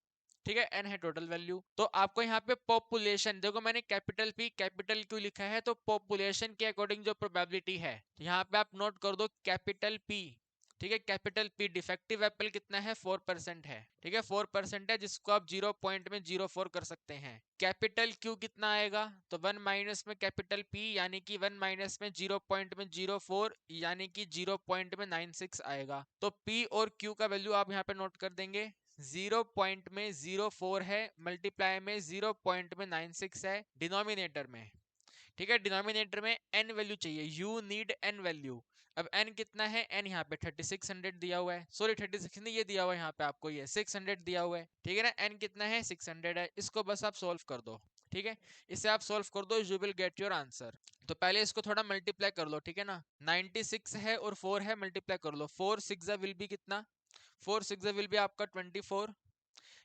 [SPEAKER 1] ठीक है, n है टोटल वैल्यू। तो आपको यहाँ पे पॉपुलेशन देखो, मैंने कैपिटल P कैपिटल Q लिखा है, तो पॉपुलेशन के अकॉर्डिंग जो प्रोबेबिलिटी है, तो यहाँ पे आप नोट कर दो कैपिटल P। ठीक है, कैपिटल P डिफेक्टिव एप्पल कितना है, 4% है। ठीक है, 4% है, जिसको आप 0.04 कर सकते हैं। कैपिटल Q कितना आएगा, तो 1 माइनस में कैपिटल P यानी कि 1 माइनस में 0.04 यानी कि 0.96 आएगा। तो P और Q का वैल्यू आप यहाँ पे नोट कर देंगे। 0.04 है, मल्टीप्लाई में 0.96 है डिनोमिनेटर में। ठीक है, डिनोमिनेटर में n वैल्यू चाहिए, यू नीड n वैल्यू। अब n कितना है, n यहाँ पे 3600 दिया हुआ है, सॉरी 36 नहीं, ये दिया हुआ है यहाँ पे आपको, ये 600 दिया हुआ है। ठीक है ना, n कितना है, 600 है। इसको बस आप सोल्व कर दो। ठीक है, इसे आप सोल्व कर दो, you will get your answer. तो पहले इसको थोड़ा मल्टीप्लाई कर लो। ठीक है ना, 96 है और 4 है, मल्टीप्लाई कर लो। 4 6 विल बी कितना, 4 6 विल बी आपका 24।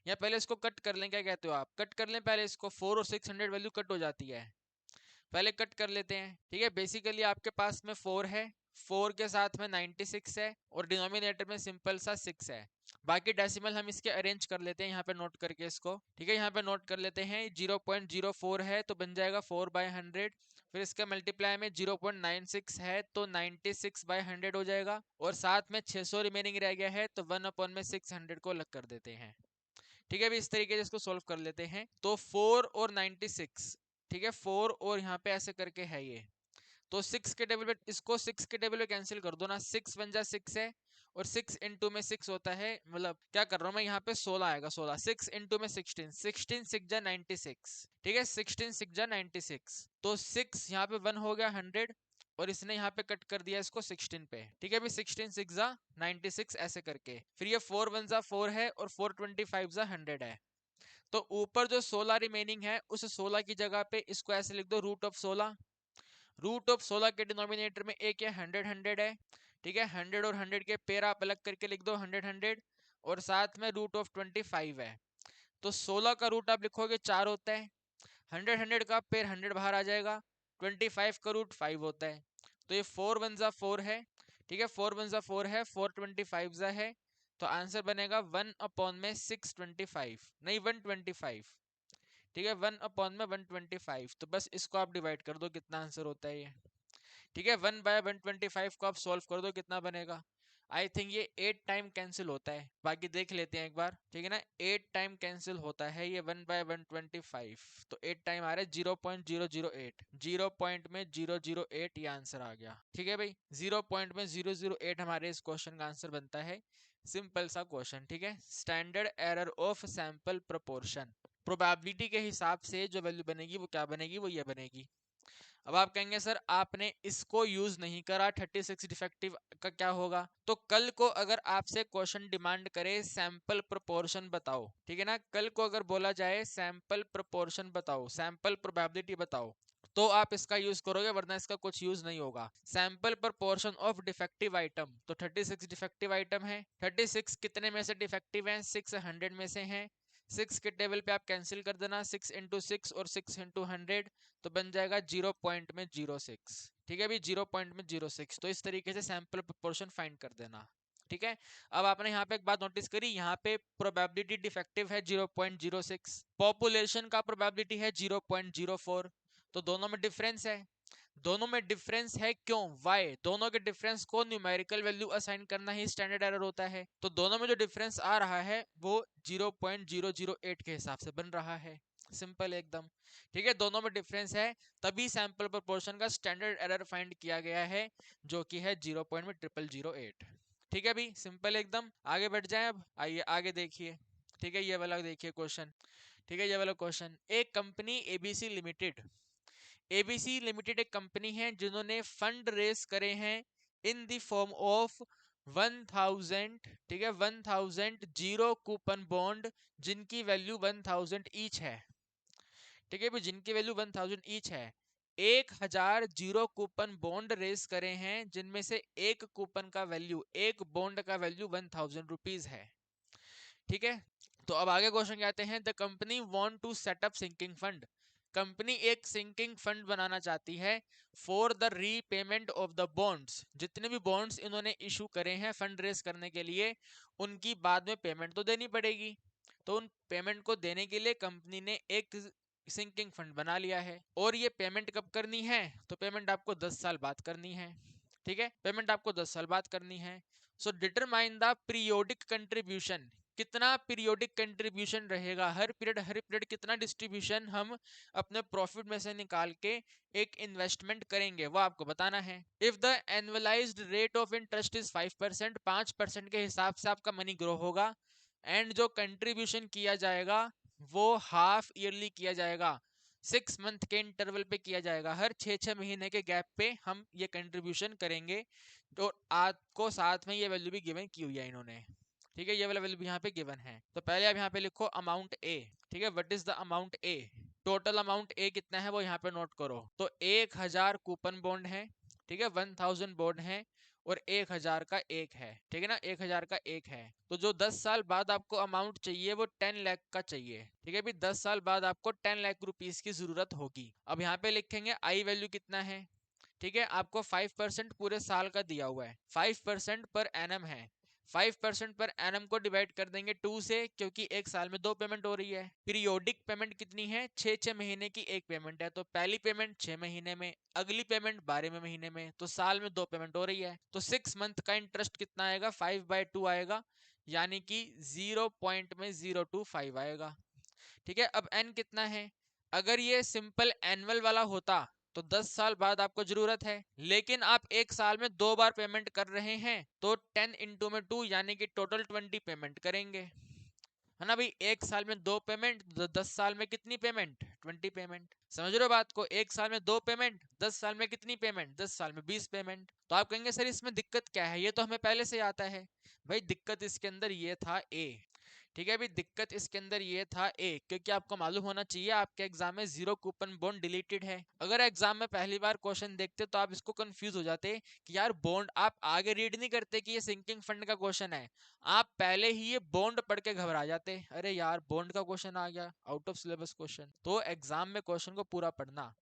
[SPEAKER 1] या पहले इसको कट कर लें, क्या कहते हो आप, कट कर लें पहले इसको, 4 और 600 वैल्यू कट हो जाती है, पहले कट कर लेते हैं। ठीक है, बेसिकली आपके पास में 4 है, 4 के साथ में 96 है और डिनोमिनेटर में सिंपल सा 6 है। बाकी डेसिमल हम इसके अरेंज कर लेते हैं यहाँ पे नोट करके इसको। ठीक है, यहाँ पे नोट कर लेते हैं, 0.04 है तो बन जाएगा 4/100। फिर इसका मल्टीप्लाई में 0.96 है तो 96/100 हो जाएगा, और साथ में 600 रिमेनिंग रह गया है तो 1/600 को अलग कर देते हैं। ठीक है, अभी इस तरीके से इसको सोल्व कर लेते हैं। तो 4 और 96, ठीक है, 4 और यहाँ पे ऐसे करके है ये, तो 6 के टेबल पे इसको 6 के टेबल पे कैंसिल कर दो ना, 6 बन जा 6 है, और 6 इंटू में 6 होता है, मतलब क्या कर रहा हूँ मैं यहाँ पे, 16 आएगा, 16 6 इंटू में 16, 16 6 जा 96। ठीक है, 16 6 जा 96, तो 6 यहाँ पे 1 हो गया 100, और इसने यहाँ पे कट कर दिया इसको 16 पे। ठीक है, अभी 16 6 जा 96 ऐसे करके, फिर ये 4 1 जा 4 है और 4 25 जा 100 है। तो ऊपर जो 16 रिमेनिंग है उस 16 की जगह पे इसको ऐसे लिख दो, रूट ऑफ 16। रूट ऑफ 16 के डिनोमिनेटर में एक है 100 100 है। ठीक है, 100 और 100 के पेयर आप अलग करके लिख दो 100 100, और साथ में रूट ऑफ 25 है। तो 16 का रूट आप लिखोगे 4 होता है, 100 100 का पेयर 100 बाहर आ जाएगा, 25 का रूट 5 होता है। तो ये 4 1 जा 4 है। ठीक है, 4 1 जा 4 है, 4 25 जा है, तो आंसर बनेगा 1/625, नहीं 125। ठीक है, 1/125, तो बस इसको आप डिवाइड कर दो, कितना आंसर होता है ये। ठीक है, 1/125 को आप सॉल्व कर दो, कितना बनेगा। आई थिंक ये 8 टाइम कैंसिल होता है, बाकी देख लेते हैं एक बार। ठीक है ना, 8 टाइम कैंसिल होता है ये 1/125, तो 8 टाइम आ रहा है 0.008, 0 पॉइंट में 008 ये आंसर आ गया। ठीक है भाई, 0 पॉइंट में 008 हमारे इस क्वेश्चन का आंसर बनता है। सिंपल सा क्वेश्चन। ठीक है, standard error of sample proportion, probability के हिसाब से जो वैल्यू बनेगी वो क्या बनेगी, वो ये बनेगी। अब आप कहेंगे सर आपने इसको यूज नहीं करा, 36 डिफेक्टिव का क्या होगा। तो कल को अगर आपसे क्वेश्चन डिमांड करे सैंपल प्रोपोर्शन बताओ, ठीक है ना, कल को अगर बोला जाए सैंपल प्रोपोर्शन बताओ, सैंपल प्रोबेबिलिटी बताओ, तो आप इसका यूज करोगे, वरना इसका कुछ यूज नहीं होगा। Sample proportion of defective item, तो 36 डिफेक्टिव आइटम है, 36 कितने में से डिफेक्टिव हैं, 600 में से हैं। 6 के टेबल पे आप कैंसिल कर देना, 6 इंटू 6 और 6 इंटू 100, तो बन जाएगा 0 पॉइंट में 06। ठीक है, अभी 0.06, तो इस तरीके से सैंपल प्रोपोर्शन फाइंड कर देना। ठीक है, अब आपने यहाँ पे एक बात नोटिस करी, यहाँ पे प्रोबेबिलिटी डिफेक्टिव है 0.06, पॉपुलेशन का प्रोबेबिलिटी है 0.04, तो दोनों में डिफरेंस है। दोनों में डिफरेंस है क्यों, वाई, दोनों के डिफरेंस को न्यूमेरिकल वैल्यू असाइन करना ही स्टैंडर्ड एरर होता है, तो दोनों में जो डिफरेंस आ रहा है वो 0.008 के हिसाब से बन रहा है, सिंपल एकदम। ठीक है, दोनों में डिफरेंस है, तभी सैंपल प्रोपोर्शन का स्टैंडर्ड एरर फाइंड किया गया है, जो कि है 0.0008। ठीक है भी, सिंपल एकदम। आगे बढ़ जाए, अब आइए आगे देखिए। ठीक है, ये वाला देखिए क्वेश्चन। ठीक है, ये वाला क्वेश्चन, एक company ABC limited, ABC limited एक कंपनी है जिन्होंने फंड रेस करे हैं इन द फॉर्म ऑफ 1000, ठीक है, 1000 जीरो कूपन बॉन्ड, जिनकी वैल्यू 1000 ईच है। ठीक है, जिनकी वैल्यू 1000 ईच है, 1000 जीरो कूपन बॉन्ड रेस करे हैं, जिनमें से एक कूपन का वैल्यू, एक बॉन्ड का वैल्यू 1000 रुपीज है। ठीक है, तो अब आगे क्वेश्चन कहते हैं, the company want to set up sinking fund, company एक सिंकिंग फंड बनाना चाहती है for the repayment of the bonds, जितने भी बॉन्ड्स इन्होंने इशू करे हैं फंड रेस करने के लिए, उनकी बाद में पेमेंट तो देनी पड़ेगी, तो उन पेमेंट को देने के लिए कंपनी ने एक सिंकिंग फंड बना लिया है, और ये पेमेंट कब करनी है, तो पेमेंट आपको 10 साल बाद करनी है। ठीक है, पेमेंट आपको 10 साल बाद करनी है। सो डिटरमाइन द पीरियोडिक कंट्रीब्यूशन, कितना पीरियोडिक कंट्रीब्यूशन रहेगा, हर पीरियड कितना डिस्ट्रीब्यूशन हम अपने प्रॉफिट में से निकाल के एक इन्वेस्टमेंट करेंगे, वो आपको बताना है। If the annualised rate of interest is 5%, 5% के हिसाब से आपका मनी ग्रो होगा, एंड जो कंट्रीब्यूशन किया जाएगा वो हाफ ईयरली किया जाएगा, 6 मंथ के इंटरवल पे किया जाएगा, हर 6 महीने के गैप पे हम ये कंट्रीब्यूशन करेंगे। तो आपको साथ में ये वैल्यू भी गिवन की हुई है इन्होंने। ठीक है, ये वाला वैल्यू भी यहाँ पे गिवन है, तो पहले आप यहाँ पे लिखो अमाउंट ए। ठीक है, what is the amount A, total amount A कितना है वो यहाँ पे नोट करो, तो 1000 कूपन बॉन्ड है, ठीक है, 1000 बॉन्ड है, और 1000 का एक है, ठीक है ना, 1000 का एक है, तो जो 10 साल बाद आपको अमाउंट चाहिए वो 10 लाख का चाहिए। ठीक है, भी 10 साल बाद आपको 10 लाख रुपीस की जरूरत होगी। अब यहाँ पे लिखेंगे आई वैल्यू कितना है। ठीक है, आपको 5% पूरे साल का दिया हुआ है, 5% पर एनम है, 5% पर एनम को डिवाइड कर देंगे 2 से, क्योंकि एक साल में 2 पेमेंट हो रही है। पीरियोडिक पेमेंट कितनी है, 6 महीने की एक पेमेंट है, तो पहली पेमेंट 6 महीने में, अगली पेमेंट 12वें महीने में, तो साल में 2 पेमेंट हो रही है, तो 6 मंथ का इंटरेस्ट कितना आएगा, 5/2 आएगा, यानी कि 0.025 आएगा। ठीक है, अब एन कितना है, अगर ये सिंपल एनुअल वाला होता तो 10 साल बाद आपको जरूरत है, लेकिन आप एक साल में 2 बार पेमेंट कर रहे हैं, तो 10 इंटू में 2 यानी कि टोटल 20 पेमेंट करेंगे, है ना भाई, एक साल में 2 पेमेंट, 10 साल में कितनी पेमेंट, 20 पेमेंट। समझ रहे हो बात को, एक साल में 2 पेमेंट, 10 साल में कितनी पेमेंट, 10 साल में 20 पेमेंट। तो आप कहेंगे सर इसमें दिक्कत क्या है, ये तो हमें पहले से आता है। भाई दिक्कत इसके अंदर ये था ए। ठीक है, अभी दिक्कत इसके अंदर ये था ए, क्योंकि आपको मालूम होना चाहिए आपके एग्जाम में जीरो कूपन बॉन्ड डिलीटेड है। अगर एग्जाम में पहली बार क्वेश्चन देखते तो आप इसको कंफ्यूज हो जाते कि यार बॉन्ड, आप आगे रीड नहीं करते कि ये सिंकिंग फंड का क्वेश्चन है, आप पहले ही ये बॉन्ड पढ़ के घबरा जाते, अरे यार बॉन्ड का क्वेश्चन आ गया, आउट ऑफ सिलेबस क्वेश्चन। तो एग्जाम में क्वेश्चन को पूरा पढ़ना।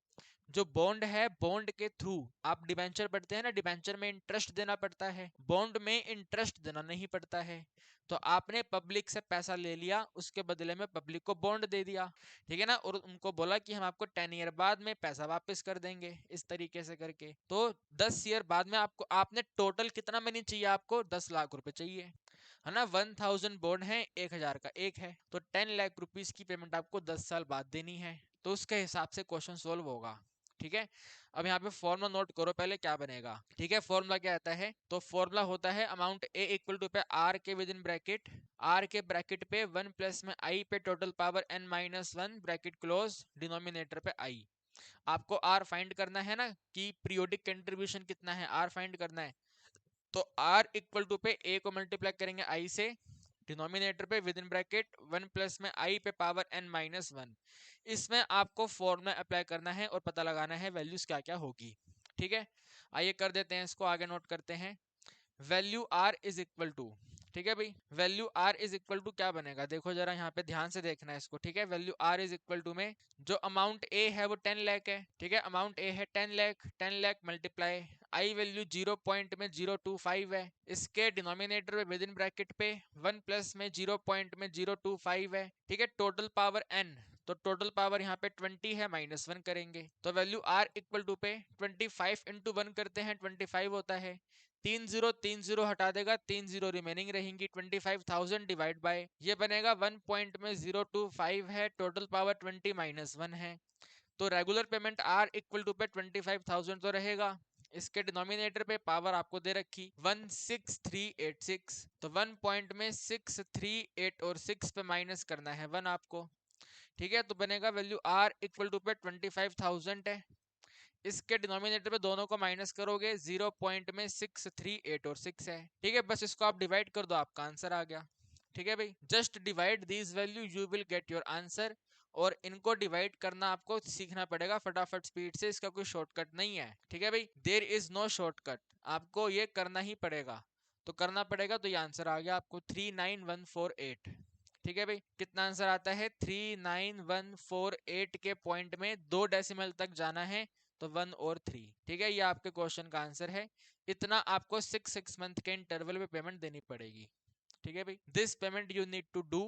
[SPEAKER 1] जो बॉन्ड है, बॉन्ड के थ्रू आप डिबेंचर पढ़ते हैं ना, डिबेंचर में इंटरेस्ट देना पड़ता है, बॉन्ड में इंटरेस्ट देना नहीं पड़ता है। तो आपने पब्लिक से पैसा ले लिया, उसके बदले में पब्लिक को बॉन्ड दे दिया, ठीक है ना, और उनको बोला कि हम आपको 10 ईयर बाद में पैसा वापस कर देंगे, इस तरीके से करके। तो 10 ईयर बाद में आपको, आपने टोटल कितना मनी चाहिए, आपको 10 लाख रुपए चाहिए, है ना, 1000 बॉन्ड है, 1000 का एक है, तो 10 लाख रुपीस की पेमेंट आपको 10 साल बाद देनी है, तो उसके हिसाब से क्वेश्चन सोल्व होगा। ठीक है, अब यहाँ पे फॉर्मूला नोट करो पहले क्या बनेगा। ठीक है, फॉर्मूला क्या आता है, तो फॉर्मूला होता है अमाउंट ए इक्वल टू पे आर के विद इन ब्रैकेट, आर के ब्रैकेट पे 1 प्लस में आई पे total power n minus 1 bracket close, denominator पे आई। आपको आर फाइंड करना है ना, कि पीरियोडिक कंट्रीब्यूशन कितना है, आर फाइंड करना है, तो आर इक्वल टू पे ए को मल्टीप्लाई करेंगे आई से, डिनोमिनेटर पे विद इन ब्रैकेट 1 प्लस में आई पे पावर n माइनस 1, इसमें आपको फॉर्मूला अप्लाई करना है और पता लगाना है वैल्यूज क्या क्या होगी। ठीक है, आइए कर देते हैं इसको, आगे नोट करते हैं। Value R is equal to, ठीक है भाई। Value R is equal to क्या बनेगा, देखो जरा यहाँ पे ध्यान से देखना है इसको, ठीक है। Value R is equal to में जो अमाउंट ए है वो 10 लाख है, ठीक है। अमाउंट ए है 10 lakh, 10 lakh multiply I value 0 point में 025 है, इसके डिनोमिनेटर में विद इन ब्रैकेट पे 1 प्लस में 0 पॉइंट में 025 है, ठीक है। टोटल पावर n, तो टोटल पावर यहाँ पे 20 है, -1 करेंगे तो वैल्यू r इक्वल टू पे 25 इंटू 1 करते हैं 25 होता है, 30 हटा देगा, 30 रिमेनिंग रहेंगी, 25,000 डिवाइड बाय ये बनेगा 1 पॉइंट में 025 है, टोटल पावर 20 -1 है, तो regular payment are equal to pay 25,000 तो रहेगा। इसके डिनोमिनेटर पे पावर आपको दे रखी 16386, तो 1 पॉइंट में 638 और 6 पे माइनस करना है 1 आपको, ठीक है। तो बनेगा value are equal to pay 25,000 है, इसके डिनोमिनेटर पे दोनों को माइनस करोगे 0 पॉइंट में 638 और 6 है, ठीक है। बस इसको आप डिवाइड कर दो, आपका आंसर आ गया, ठीक है भाई। Just divide these value you will get your answer, और इनको डिवाइड करना आपको सीखना पड़ेगा फटाफट स्पीड से, इसका कोई शॉर्टकट नहीं है, ठीक है भाई। देयर इज नो शॉर्टकट, आपको ये करना ही पड़ेगा, तो करना पड़ेगा, तो ये आंसर आ गया आपको 39148, ठीक है भाई। कितना आंसर आता है 39148 के पॉइंट में 2 डेसिमल तक जाना है, तो 1 और 3, ठीक है। ये आपके क्वेश्चन का आंसर है। इतना आपको 6 मंथ के इंटरवल में पेमेंट देनी पड़ेगी, ठीक है भाई। This payment you need to do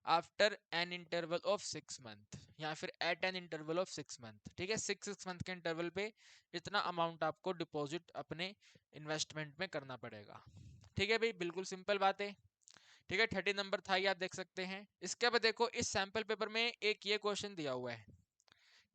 [SPEAKER 1] after an interval of 6 month, या फिर at an interval of 6 month, ठीक है। 6 मंथ के इंटरवल पे इतना अमाउंट आपको डिपॉजिट अपने इन्वेस्टमेंट में करना पड़ेगा, ठीक है भाई। बिल्कुल सिंपल बात है, ठीक है। 30 नंबर था ये, आप देख सकते हैं। इसके बाद देखो इस सैंपल पेपर में एक ये क्वेश्चन दिया हुआ है,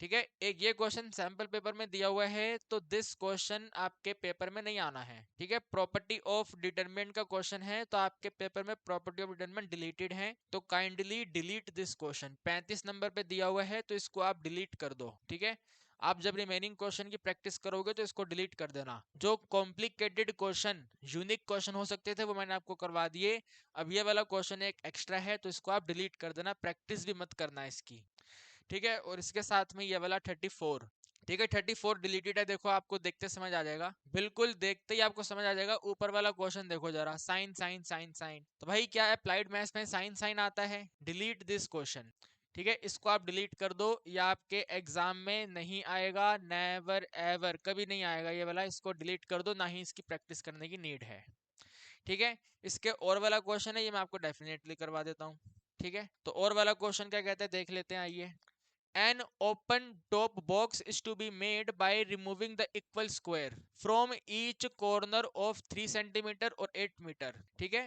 [SPEAKER 1] ठीक है। एक ये क्वेश्चन सैंपल पेपर में दिया हुआ है, तो दिस क्वेश्चन आपके पेपर में नहीं आना है, ठीक है। प्रॉपर्टी ऑफ डिटरमिनेंट का क्वेश्चन है, तो आपके पेपर में प्रॉपर्टी ऑफ डिटरमिनेंट डिलीटेड है, तो kindly delete this question. 35 number पे दिया हुआ है, तो इसको आप डिलीट कर दो, ठीक है। आप जब रिमेनिंग क्वेश्चन की प्रैक्टिस करोगे तो इसको डिलीट कर देना। जो कॉम्प्लिकेटेड क्वेश्चन, यूनिक क्वेश्चन हो सकते थे, वो मैंने आपको करवा दिए। अब ये वाला क्वेश्चन एक एक्स्ट्रा है, तो इसको आप डिलीट कर देना, प्रैक्टिस भी मत करना इसकी, ठीक है। और इसके साथ में ये वाला 34, ठीक है। 34 डिलीटेड है, देखो आपको देखते समझ आ जाएगा, बिल्कुल देखते ही आपको समझ आ जाएगा। ऊपर वाला क्वेश्चन देखो जरा, साइन साइन साइन साइन, तो भाई क्या अप्लाइड मैथ्स में साइन साइन आता है, डिलीट दिस क्वेश्चन, ठीक है। इसको आप डिलीट कर दो, या आपके एग्जाम में नहीं आएगा, नेवर एवर, कभी नहीं आएगा ये वाला, इसको डिलीट कर दो, ना ही इसकी प्रैक्टिस करने की नीड है, ठीक है। इसके और वाला क्वेश्चन है, ये मैं आपको डेफिनेटली करवा देता हूँ, ठीक है। तो और वाला क्वेश्चन क्या कहते हैं देख लेते हैं, आइए। An open top box is to be made by removing the equal square from each corner of 3 centimeter or 8 meter, ठीक है।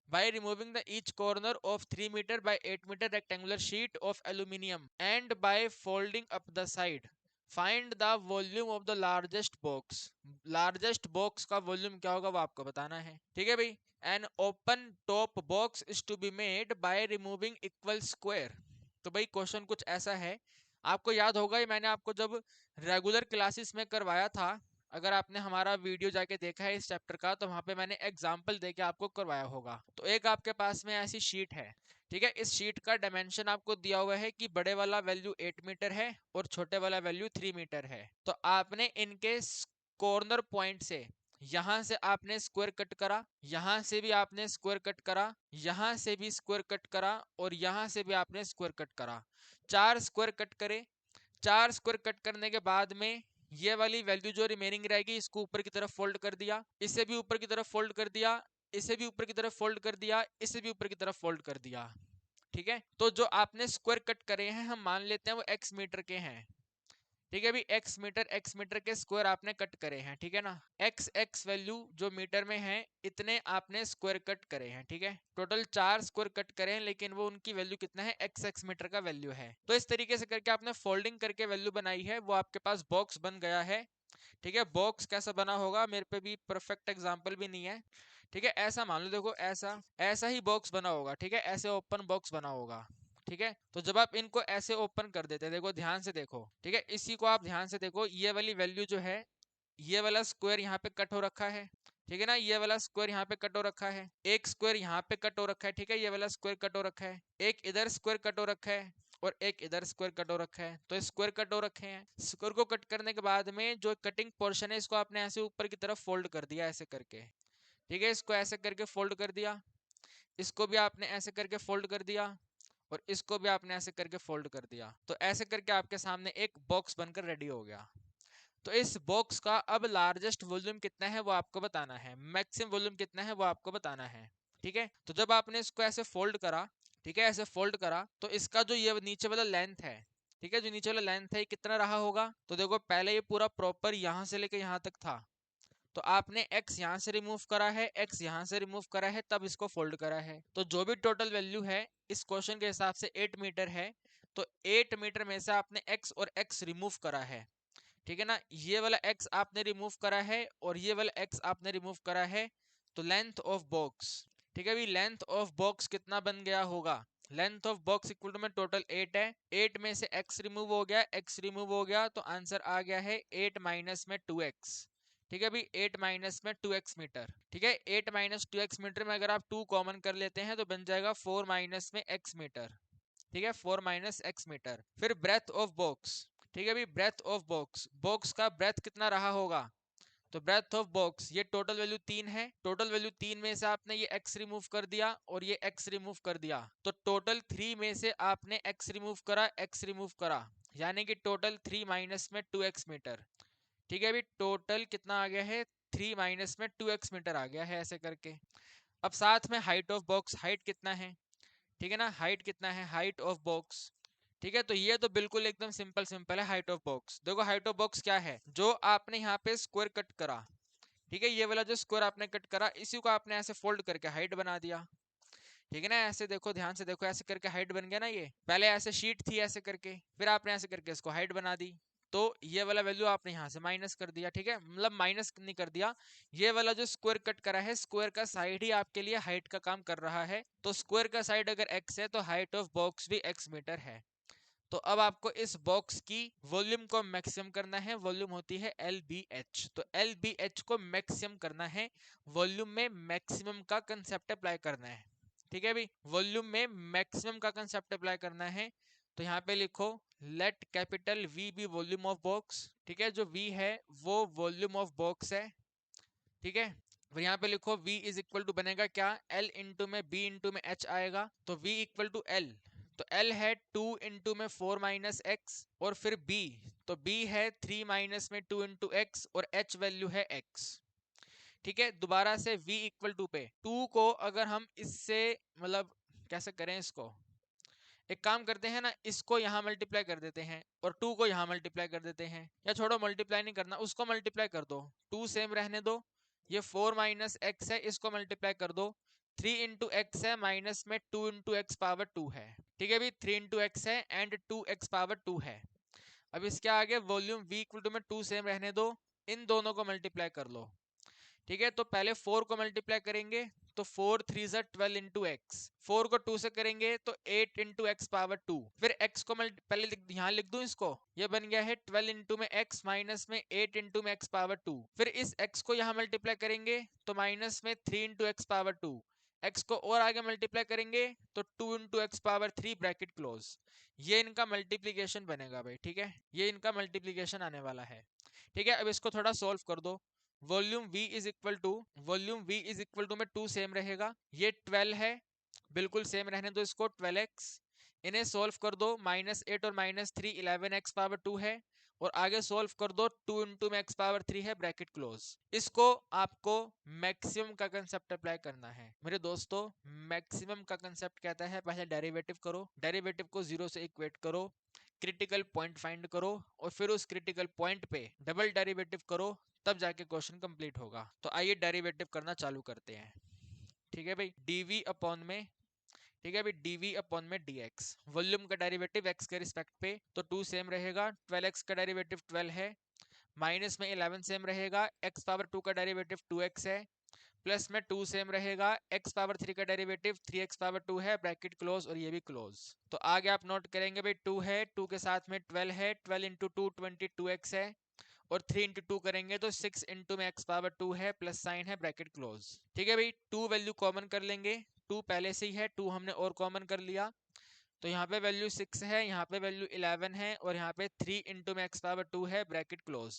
[SPEAKER 1] By removing the each corner of 3 meter by 8 meter rectangular sheet of aluminium and by folding up the side, find the volume of the largest box। largest box का volume क्या होगा वो आपको बताना है, ठीक है भाई। An open top box is to be made by removing equal square, तो भाई क्वेश्चन कुछ ऐसा है, आपको याद होगा ये मैंने आपको जब रेगुलर क्लासेस में करवाया था, अगर आपने हमारा वीडियो जाके देखा है इस चैप्टर का, तो वहां पे मैंने एग्जांपल देके आपको करवाया होगा। तो एक आपके पास में ऐसी शीट है, ठीक है। इस शीट का डायमेंशन आपको दिया हुआ है कि बड़े वाला वैल्यू 8 मीटर है और छोटे वाला वैल्यू 3 मीटर है, तो आपने इनके कॉर्नर पॉइंट से यहां से आपने स्क्वायर कट करा, यहां से भी आपने स्क्वायर कट करा, यहां से भी स्क्वायर कट करा, और यहां से भी आपने स्क्वायर कट करा, 4 स्क्वायर कट करे। 4 स्क्वायर कट करने के बाद में ये वाली वैल्यू जो रिमेनिंग रहेगी, इसको ऊपर की तरफ फोल्ड कर दिया, इसे भी ऊपर की तरफ फोल्ड कर दिया, इसे भी ऊपर की तरफ फोल्ड कर दिया, इसे भी ऊपर की तरफ फोल्ड कर दिया, ठीक है। तो जो आपने स्क्वायर कट करे हैं, हम मान लेते हैं वो x मीटर के हैं, ठीक है भी। x मीटर के स्क्वायर आपने कट करे हैं, ठीक है ना। x वैल्यू जो मीटर में है, इतने आपने स्क्वायर कट करे हैं, ठीक है। टोटल 4 स्क्वायर कट करे हैं, लेकिन वो उनकी वैल्यू कितना है, x मीटर का वैल्यू है। तो इस तरीके से करके आपने फोल्डिंग करके वैल्यू बनाई है, वो आपके पास बॉक्स बन गया है, ठीक है। बॉक्स कैसा बना होगा, मेरे पे भी परफेक्ट एग्जांपल भी नहीं है, ठीक है। ऐसा मान लो, देखो ऐसा ऐसा ही बॉक्स बना होगा, ठीक है। ऐसे ओपन बॉक्स बना होगा, ठीक है। तो जब आप इनको ऐसे ओपन कर देते हैं, देखो ध्यान से देखो, ठीक है। इसी को आप ध्यान से देखो, ये वाली वैल्यू जो है, ये वाला स्क्वायर यहाँ पे कट हो रखा है, ठीक है ना। ये वाला स्क्वायर यहाँ पे कट हो रखा है, एक स्क्वायर यहाँ पे कट हो रखा है, ठीक है। ये वाला स्क्वायर कट हो रखा है, एक इधर स्क्वायर कट हो रखा है, और एक इधर स्क्वायर कट हो रखा है, तो स्क्वायर कट हो रखे हैं। स्क्वायर को कट करने के बाद में जो कटिंग पोर्शन है, इसको आपने ऐसे ऊपर की तरफ फोल्ड कर दिया, ऐसे करके, ठीक है। इसको ऐसे करके फोल्ड कर दिया। इसको भी आपने ऐसे करके फोल्ड कर दिया और इसको भी आपने ऐसे करके फोल्ड कर दिया, तो ऐसे करके आपके सामने एक बॉक्स बनकर रेडी हो गया। तो इस बॉक्स का अब लार्जेस्ट वॉल्यूम कितना है वो आपको बताना है, मैक्सिमम वॉल्यूम कितना है वो आपको बताना है। ठीक है, तो जब आपने इसको ऐसे फोल्ड करा, ठीक है, ऐसे फोल्ड करा, तो इसका जो ये नीचे वाला लेंथ है, ठीक है, जो नीचे वाला लेंथ है ये कितना रहा होगा, तो देखो पहले ये पूरा प्रॉपर यहाँ से लेके यहाँ तक था, तो आपने x यहाँ से रिमूव करा है, x यहाँ से रिमूव करा है, तब इसको फोल्ड करा है, तो जो भी टोटल वैल्यू है इस क्वेश्चन के हिसाब से 8 मीटर है, तो 8 मीटर में से आपने x और x रिमूव करा है, ठीक है ना, ये वाला x आपने रिमूव करा है और ये वाला x आपने रिमूव करा है, तो लेंथ ऑफ बॉक्स, ठीक है, अभी लेंथ ऑफ बॉक्स कितना बन गया होगा, length of box equal to में टोटल 8 है, 8 में से x रिमूव हो गया, x रिमूव हो गया, तो आंसर आ गया है 8 माइनस में 2x, ठीक है, अभी 8 माइनस में 2x मीटर, ठीक है, 8 माइनस 2x मीटर में अगर आप 2 कॉमन कर लेते हैं तो बन जाएगा 4 माइनस में x मीटर, ठीक है, 4 माइनस x मीटर। फिर ब्रेथ ऑफ बॉक्स, ठीक है, अभी ब्रेथ ऑफ बॉक्स, बॉक्स का ब्रेथ कितना रहा होगा, तो ब्रेथ ऑफ बॉक्स ये टोटल वैल्यू 3 है, टोटल वैल्यू 3 में से आपने ये x रिमूव कर दिया और ये x रिमूव कर दिया, तो टोटल 3 में से आपने x रिमूव करा, x रिमूव करा, यानी कि टोटल 3 माइनस में 2x मीटर, ठीक है, अभी टोटल कितना आ गया है, 3 माइनस में 2x मीटर आ गया है ऐसे करके। अब साथ में हाइट ऑफ बॉक्स, हाइट कितना है, ठीक है ना, हाइट कितना है, हाइट ऑफ बॉक्स, ठीक है, तो ये तो बिल्कुल एकदम सिंपल सिंपल है, हाइट ऑफ बॉक्स, देखो हाइट ऑफ बॉक्स क्या है, जो आपने यहाँ पे स्क्वायर कट करा, ठीक है, ये वाला जो स्क्वायर आपने कट करा इसी को आपने ऐसे फोल्ड करके हाइट बना दिया, ठीक है ना, ऐसे देखो ध्यान से देखो, ऐसे करके हाइट बन गया ना, ये पहले ऐसे शीट थी ऐसे करके, फिर आपने ऐसे करके इसको हाइट बना दी, तो ये वाला वैल्यू आपने यहाँ से माइनस कर दिया, ठीक है, मतलब माइनस नहीं कर दिया, ये वाला जो स्क्वायर कट करा है, स्क्वायर का साइड ही आपके लिए हाइट का काम कर रहा है, तो स्क्वायर का साइड अगर x है तो हाइट ऑफ बॉक्स भी x मीटर है। तो अब आपको इस बॉक्स की वॉल्यूम को मैक्सिमम करना है, वॉल्यूम होती है LBH, तो LBH को मैक्सिमम करना है, वॉल्यूम में मैक्सिमम का कंसेप्ट अप्लाई करना है, ठीक है भाई, वॉल्यूम में मैक्सिमम का कंसेप्ट अप्लाई करना है, तो यहाँ पे लिखो let capital V be volume of box, ठीक है, जो V है वो वॉल्यूम ऑफ बॉक्स है, ठीक है, फिर यहाँ पे लिखो V इज इक्वल टू बनेगा क्या, L इंटू में B इंटू में H आएगा, तो V इक्वल टू L, तो L है 2 इंटू में 4 माइनस एक्स, और फिर B, तो B है 3 माइनस में 2 इंटू एक्स, और H वैल्यू है x, ठीक है, दोबारा से V इक्वल टू पे 2 को अगर हम इससे मतलब कैसे करें इसको, एक काम करते हैं ना, इसको यहाँ मल्टीप्लाई कर देते हैं और 2 को यहाँ मल्टीप्लाई कर देते हैं, या छोड़ो मल्टीप्लाई नहीं करना, उसको मल्टीप्लाई कर दो, 2 सेम रहने दो, ये 4 माइनस एक्स है, इसको मल्टीप्लाई कर दो, 3 इंटू एक्स है माइनस में 2 इंटू एक्स पावर 2 है, ठीक है, अभी 3 इंटू एक्स है एंड 2 एक्स पावर 2 है। अब इसके आगे वॉल्यूम v इक्वल टू में 2 सेम रहने दो, इन दोनों को मल्टीप्लाई कर लो, ठीक है, तो पहले 4 को मल्टीप्लाई करेंगे, तो 4 3 ज़ा 12 इंटू एक्स, 4 को 2 से करेंगे तो 8 इंटू एक्स पावर 2, फिर x को पहले यहाँ लिख दूं इसको, ये बन गया है 12 इंटू में x माइनस में 8 इंटू में एक्स पावर 2, फिर इस x को यहाँ मल्टीप्लाई करेंगे तो माइनस में 3 इंटू एक्स पावर 2, x को और आगे मल्टीप्लाई करेंगे तो 2 into x power 3 bracket close, ये इनका मल्टीप्लीकेशन बनेगा भाई, ठीक है, ये इनका मल्टीप्लीकेशन आने वाला है, ठीक है, अब इसको थोड़ा सोल्व कर दो, volume v is equal to, volume v is equal to में 2 सेम रहेगा, ये 12 है, बिल्कुल सेम रहने दो इसको, 12x, इन्हें सोल्व कर दो, माइनस 8 और माइनस 3 11x पावर 2 है, और आगे सोल्व कर दो 2 इंटू में x पावर 3 है ब्रैकेट क्लोज, इसको आपको मैक्सिमम का कंसेप्ट अप्लाई करना है मेरे दोस्तों, मैक्सिमम का कंसेप्ट कहता है पहले डेरिवेटिव करो, डेरिवेटिव को 0 से इक्वेट करो, क्रिटिकल पॉइंट फाइंड करो, और फिर उस क्रिटिकल पॉइंट पे डबल डेरिवेटिव करो, तब जाके क्वेश्चन कंप्लीट होगा। तो आइए डेरिवेटिव करना चालू करते हैं, ठीक है भाई, dv अपॉन में, ठीक है भाई, dv अपॉन में dx, वॉल्यूम का डेरिवेटिव x के रिस्पेक्ट पे, तो 2 सेम रहेगा, 12x का डेरिवेटिव 12 है, माइनस में 11 सेम रहेगा, x पावर 2 का डेरिवेटिव 2x है, प्लस में 2 सेम रहेगा, x पावर 3 का डेरिवेटिव 3x पावर 2 है, ब्रैकेट क्लोज, और ये भी क्लोज, तो आगे आप नोट करेंगे भाई 2 है, 2 के साथ में 12 है, 12 इंटू 2 22x है, और 3 इंटू 2 करेंगे तो 6 इंटू में x पावर 2 है, प्लस साइन है, ब्रैकेट क्लोज, ठीक है भाई, 2 वैल्यू कॉमन कर लेंगे, 2 पहले से ही है, 2 हमने और कॉमन कर लिया, तो यहाँ पे वैल्यू 6 है, यहाँ पे वैल्यू 11 है, और यहाँ पे 3 इंटू में x पावर 2 है, ब्रैकेट क्लोज,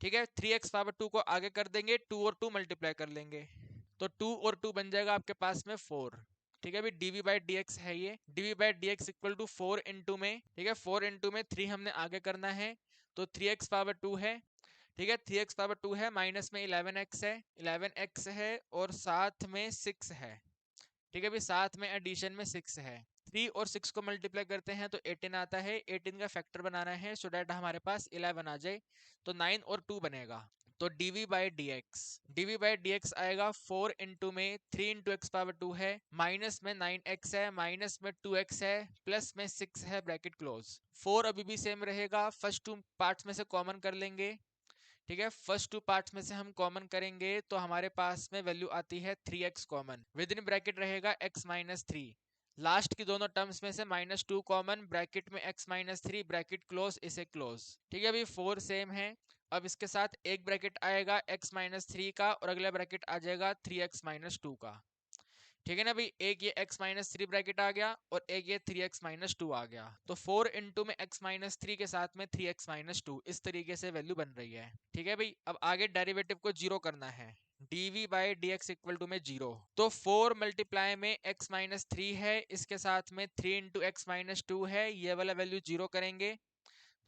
[SPEAKER 1] ठीक है, 3x पावर 2 को आगे कर देंगे, 2 और 2 मल्टीप्लाई कर लेंगे, तो 2 और 2 बन जाएगा आपके पास में 4। ठीक है, अभी dv बाई dx है ये, dv by dx equal to 4 into में, ठीक है 4 इंटू में 3 हमने आगे करना है, तो 3x पावर 2 है। ठीक है, 3x पावर 2 है, माइनस में 11x है, 11x है और साथ में 6 है। ठीक है, अभी साथ में एडिशन में 6 है। 3 और 6 को मल्टीप्लाई करते हैं तो 18 आता है, 18 का फैक्टर बनाना है सो डैट हमारे पास 11 आ जाए, तो 9 और 2 बनेगा। तो dv बाई dx आएगा 4 इंटू में 3 इंटू एक्स पावर 2 है, माइनस में 9x है, माइनस में 2x है, प्लस में 6 है, ब्रैकेट क्लोज। 4 अभी भी सेम रहेगा, फर्स्ट टू पार्ट्स में से कॉमन कर लेंगे। ठीक है, फर्स्ट टू पार्ट्स में से हम कॉमन करेंगे तो हमारे पास में वैल्यू आती है 3x common, with in bracket रहेगा x माइनस 3। लास्ट की दोनों टर्म्स में से -2 कॉमन, ब्रैकेट में x माइनस 3, ब्रैकेट क्लोज, इसे क्लोज। ठीक है, अभी 4 सेम है। अब इसके साथ एक ब्रैकेट आएगा x माइनस 3 का और अगला ब्रैकेट आ जाएगा 3x माइनस 2 का। ठीक है ना, भाई एक ये x माइनस 3 ब्रैकेट आ गया और एक ये 3x माइनस 2 आ गया, तो 4 इंटू में x माइनस 3 के साथ में 3x माइनस 2, इस तरीके से वैल्यू बन रही है। ठीक है भाई, अब आगे डेरिवेटिव को जीरो करना है, dv by dx equal to में 0, तो 4 मल्टीप्लाई में x माइनस 3 है, इसके साथ में 3 इंटू एक्स माइनस 2 है, ये वाला वैल्यू जीरो करेंगे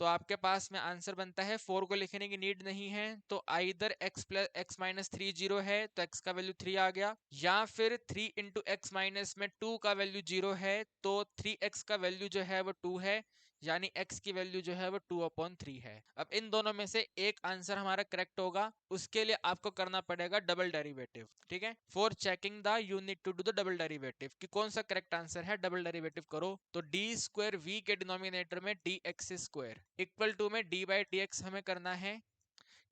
[SPEAKER 1] तो आपके पास में आंसर बनता है, 4 को लिखने की नीड नहीं है, तो either x plus x minus 3 zero है तो x का वैल्यू 3 आ गया, या फिर 3 इंटू एक्स माइनस में 2 का वैल्यू 0 है तो 3x का वैल्यू जो है वो 2 है, यानी x की वैल्यू जो है वो 2/3 है। अब इन दोनों में से एक आंसर हमारा करेक्ट होगा, उसके लिए आपको करना पड़ेगा डबल डेरिवेटिव। ठीक है, for checking the you need to do the double derivative कि कौन सा करेक्ट आंसर है। डबल डेरिवेटिव करो तो डी स्क्वायर वी के डिनोमिनेटर में d x square equal to में डी बाई डी एक्स हमें करना है।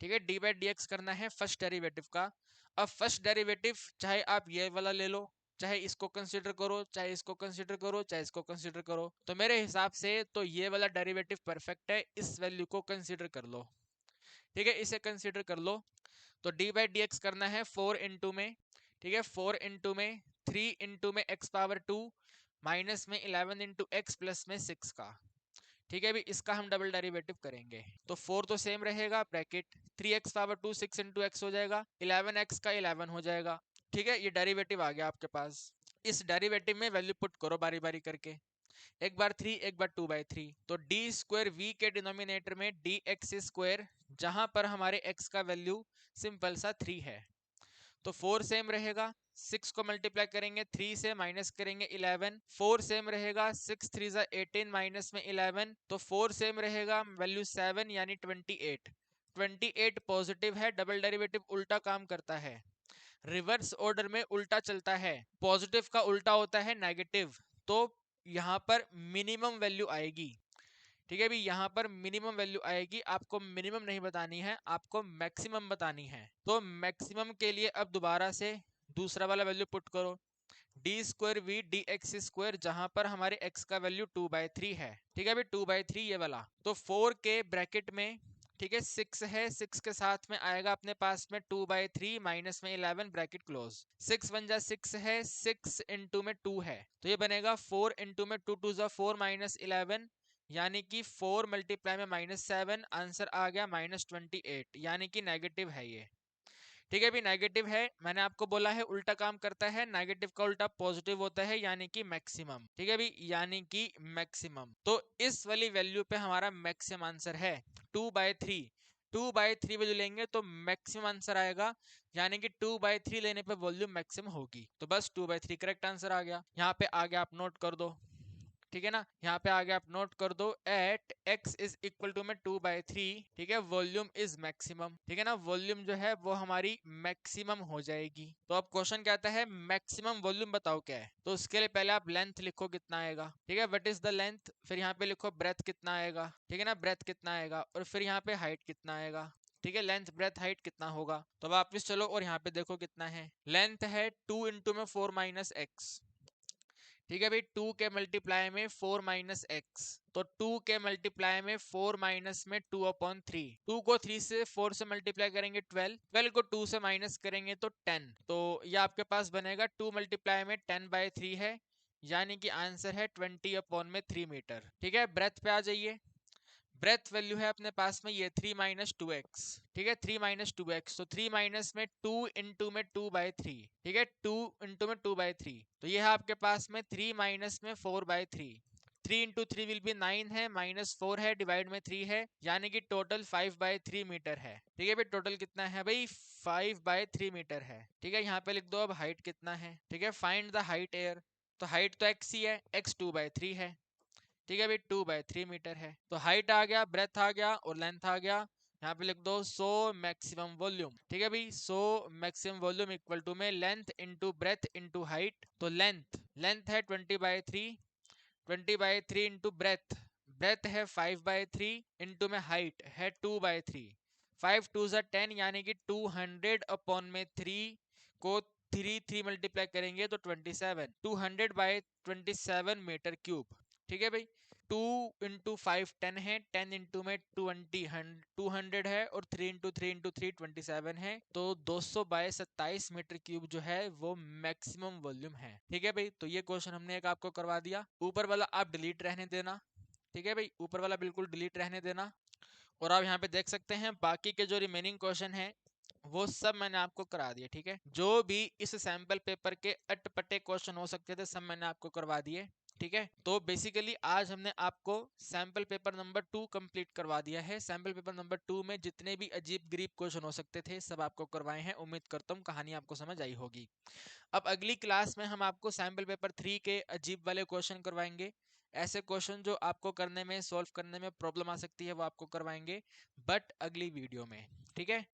[SPEAKER 1] ठीक है, डी बाई डी एक्स करना है फर्स्ट डेरिवेटिव का। अब फर्स्ट डेरिवेटिव चाहे आप ये वाला ले लो, चाहे इसको कंसीडर करो, चाहे इसको कंसीडर करो, चाहे इसको कंसीडर करो, तो मेरे हिसाब से तो ये वाला डेरिवेटिव परफेक्ट है, इस वैल्यू को कंसीडर कर लो। ठीक है, इसे कंसीडर कर लो तो डी बाई डी एक्स करना है 4 इंटू में, ठीक है 4 इंटू में 3 इंटू में एक्स पावर 2 माइनस में 11 इंटू एक्स प्लस में 6 का। ठीक है, अभी इसका हम डबल डेरिवेटिव करेंगे तो 4 तो सेम रहेगा, bracket 3x power 2 6 into x हो जाएगा, 11x का 11 हो जाएगा। ठीक है, ये डेरिवेटिव आ गया आपके पास। इस डेरिवेटिव में वैल्यू पुट करो बारी बारी करके, एक बार 3 एक बार 2/3, तो डी स्क्वायर वी के डिनोमिनेटर में डी एक्स स्क्वायर, जहां पर हमारे x का वैल्यू सिंपल सा 3 है, तो 4 सेम रहेगा, 6 को मल्टीप्लाई करेंगे 3 से, माइनस करेंगे 11, 4 सेम रहेगा, 6 3 जा 18 माइनस में 11, तो 4 सेम रहेगा, वैल्यू 7 यानी 28। 28 पॉजिटिव है, डबल डेरिवेटिव उल्टा काम करता है, रिवर्स ऑर्डर में उल्टा चलता है, पॉजिटिव का उल्टा होता है नेगेटिव, तो यहाँ पर मिनिमम वैल्यू आएगी। ठीक है, भी यहाँ पर मिनिमम वैल्यू आएगी, आपको मिनिमम नहीं बतानी है, आपको मैक्सिमम बतानी है, तो मैक्सिमम के लिए अब दोबारा से दूसरा वाला वैल्यू पुट करो, d square v d x square, जहां पर हमारे x का वैल्यू 2/3 है। ठीक है, अभी 2/3 ये वाला, तो 4 के ब्रैकेट में, ठीक है 6 है, 6 के साथ में आएगा अपने पास में 2/3 माइनस में 11 ब्रैकेट क्लोज, 6 1 जा 6 है, 6 इंटू में 2 है, तो ये बनेगा 4 इंटू में 2 2 जा 4 माइनस 11, यानी कि 4 मल्टीप्लाई में -7, आंसर आ गया -28, यानी कि नेगेटिव है ये। ठीक है, भी नेगेटिव है, मैंने आपको बोला है उल्टा काम करता है, नेगेटिव का उल्टा पॉजिटिव होता है, यानी कि मैक्सिमम। ठीक है भी, यानी कि मैक्सिमम, तो इस वाली वैल्यू पे हमारा मैक्सिमम आंसर है 2/3। 2/3 वैल्यू लेंगे तो मैक्सिमम आंसर आएगा, यानी कि 2/3 लेने पे वॉल्यूम मैक्सिमम होगी, तो बस 2/3 करेक्ट आंसर आ गया। यहाँ पे आगे आप नोट कर दो, ठीक है ना, यहाँ पे आगे आप नोट कर दो, at x is equal to में 2/3, ठीक है वॉल्यूम इज मैक्सिमम। ठीक है ना, वॉल्यूम जो है वो हमारी मैक्सिमम हो जाएगी। तो अब क्वेश्चन कहता है मैक्सिमम वॉल्यूम बताओ क्या है, तो उसके लिए पहले आप लेंथ लिखो कितना आएगा, ठीक है व्हाट इज द लेंथ, फिर यहाँ पे लिखो ब्रेथ कितना आएगा, ठीक है ना ब्रेथ कितना आएगा, और फिर यहाँ पे हाइट कितना आएगा। ठीक है, लेंथ ब्रेथ हाइट कितना होगा, तो वापस चलो और यहाँ पे देखो कितना है, लेंथ है 2 इंटू में 4 माइनस एक्स। ठीक है भाई, 2 के मल्टीप्लाई में 4 माइनस एक्स, तो 2 के मल्टीप्लाई में 4 माइनस में 2/3, 2 को 3 से 4 से मल्टीप्लाई करेंगे 12, 12 को 2 से माइनस करेंगे तो 10, तो ये आपके पास बनेगा 2 मल्टीप्लाई में 10/3 है, यानी कि आंसर है 20/3 मीटर। ठीक है, ब्रेथ पे आ जाइए, ब्रेथ वैल्यू है अपने पास में ये 3 माइनस टू एक्स, ठीक है, 3 माइनस टू एक्स, तो 3 माइनस में 2 इंटू में 2/3, ठीक है, 2 इंटू में 2/3, तो ये है आपके पास में 3 माइनस में 4/3, 3 इंटू 3 विल बी 9 है, माइनस 4 है, डिवाइड में 3 है, यानी कि टोटल 5/3 मीटर है, ठीक है भाई, टोटल कितना है भाई 5/3 मीटर है, ठीक है, यहाँ पे लिख दो अब हाइट कितना है, ठीक है, फाइंड द हाइट एयर, तो हाइट तो x ही है, x 2/3 है, ठीक है भाई 2/3 मीटर है, तो हाइट आ गया, ब्रेथ आ गया और लेंथ आ गया, यहाँ पे लिख दो सो मैक्सिमम वॉल्यूम, ठीक है भाई, so maximum volume equal to में length into breadth into height, तो लेंथ है 20/3, 20/3 इंटू ब्रेथ, ब्रेथ है 5/3 इंटू में हाइट है 2/3, 5 2 ज़ा 10 यानी कि 200 अपॉन में 3 को 3 मल्टीप्लाई करेंगे तो 27, 200/27 मीटर क्यूब, ठीक है भाई, 2 इंटू 5 10 है, 10 इंटू में 200 है, और 3 इंटू 3 इंटू 3 27 है, तो 200/27 मीटर क्यूब जो है वो मैक्सिमम वॉल्यूम है, ठीक है भाई, तो ये क्वेश्चन हमने एक आपको करवा दिया, ऊपर वाला आप डिलीट रहने देना, ठीक है भाई, ऊपर वाला बिल्कुल डिलीट रहने देना, और आप यहाँ पे देख सकते हैं बाकी के जो रिमेनिंग क्वेश्चन है वो सब मैंने आपको करा दिए, ठीक है, जो भी इस सैंपल पेपर के अटपटे क्वेश्चन हो सकते थे सब मैंने आपको करवा दिए, ठीक है, तो बेसिकली आज हमने आपको सैंपल पेपर नंबर 2 कंप्लीट करवा दिया है, सैंपल पेपर नंबर 2 में जितने भी अजीब गरीब क्वेश्चन हो सकते थे सब आपको करवाए हैं, उम्मीद करता हूँ कहानी आपको समझ आई होगी। अब अगली क्लास में हम आपको सैंपल पेपर 3 के अजीब वाले क्वेश्चन करवाएंगे, ऐसे क्वेश्चन जो आपको करने में, सॉल्व करने में प्रॉब्लम आ सकती है वो आपको करवाएंगे, बट अगली वीडियो में, ठीक है।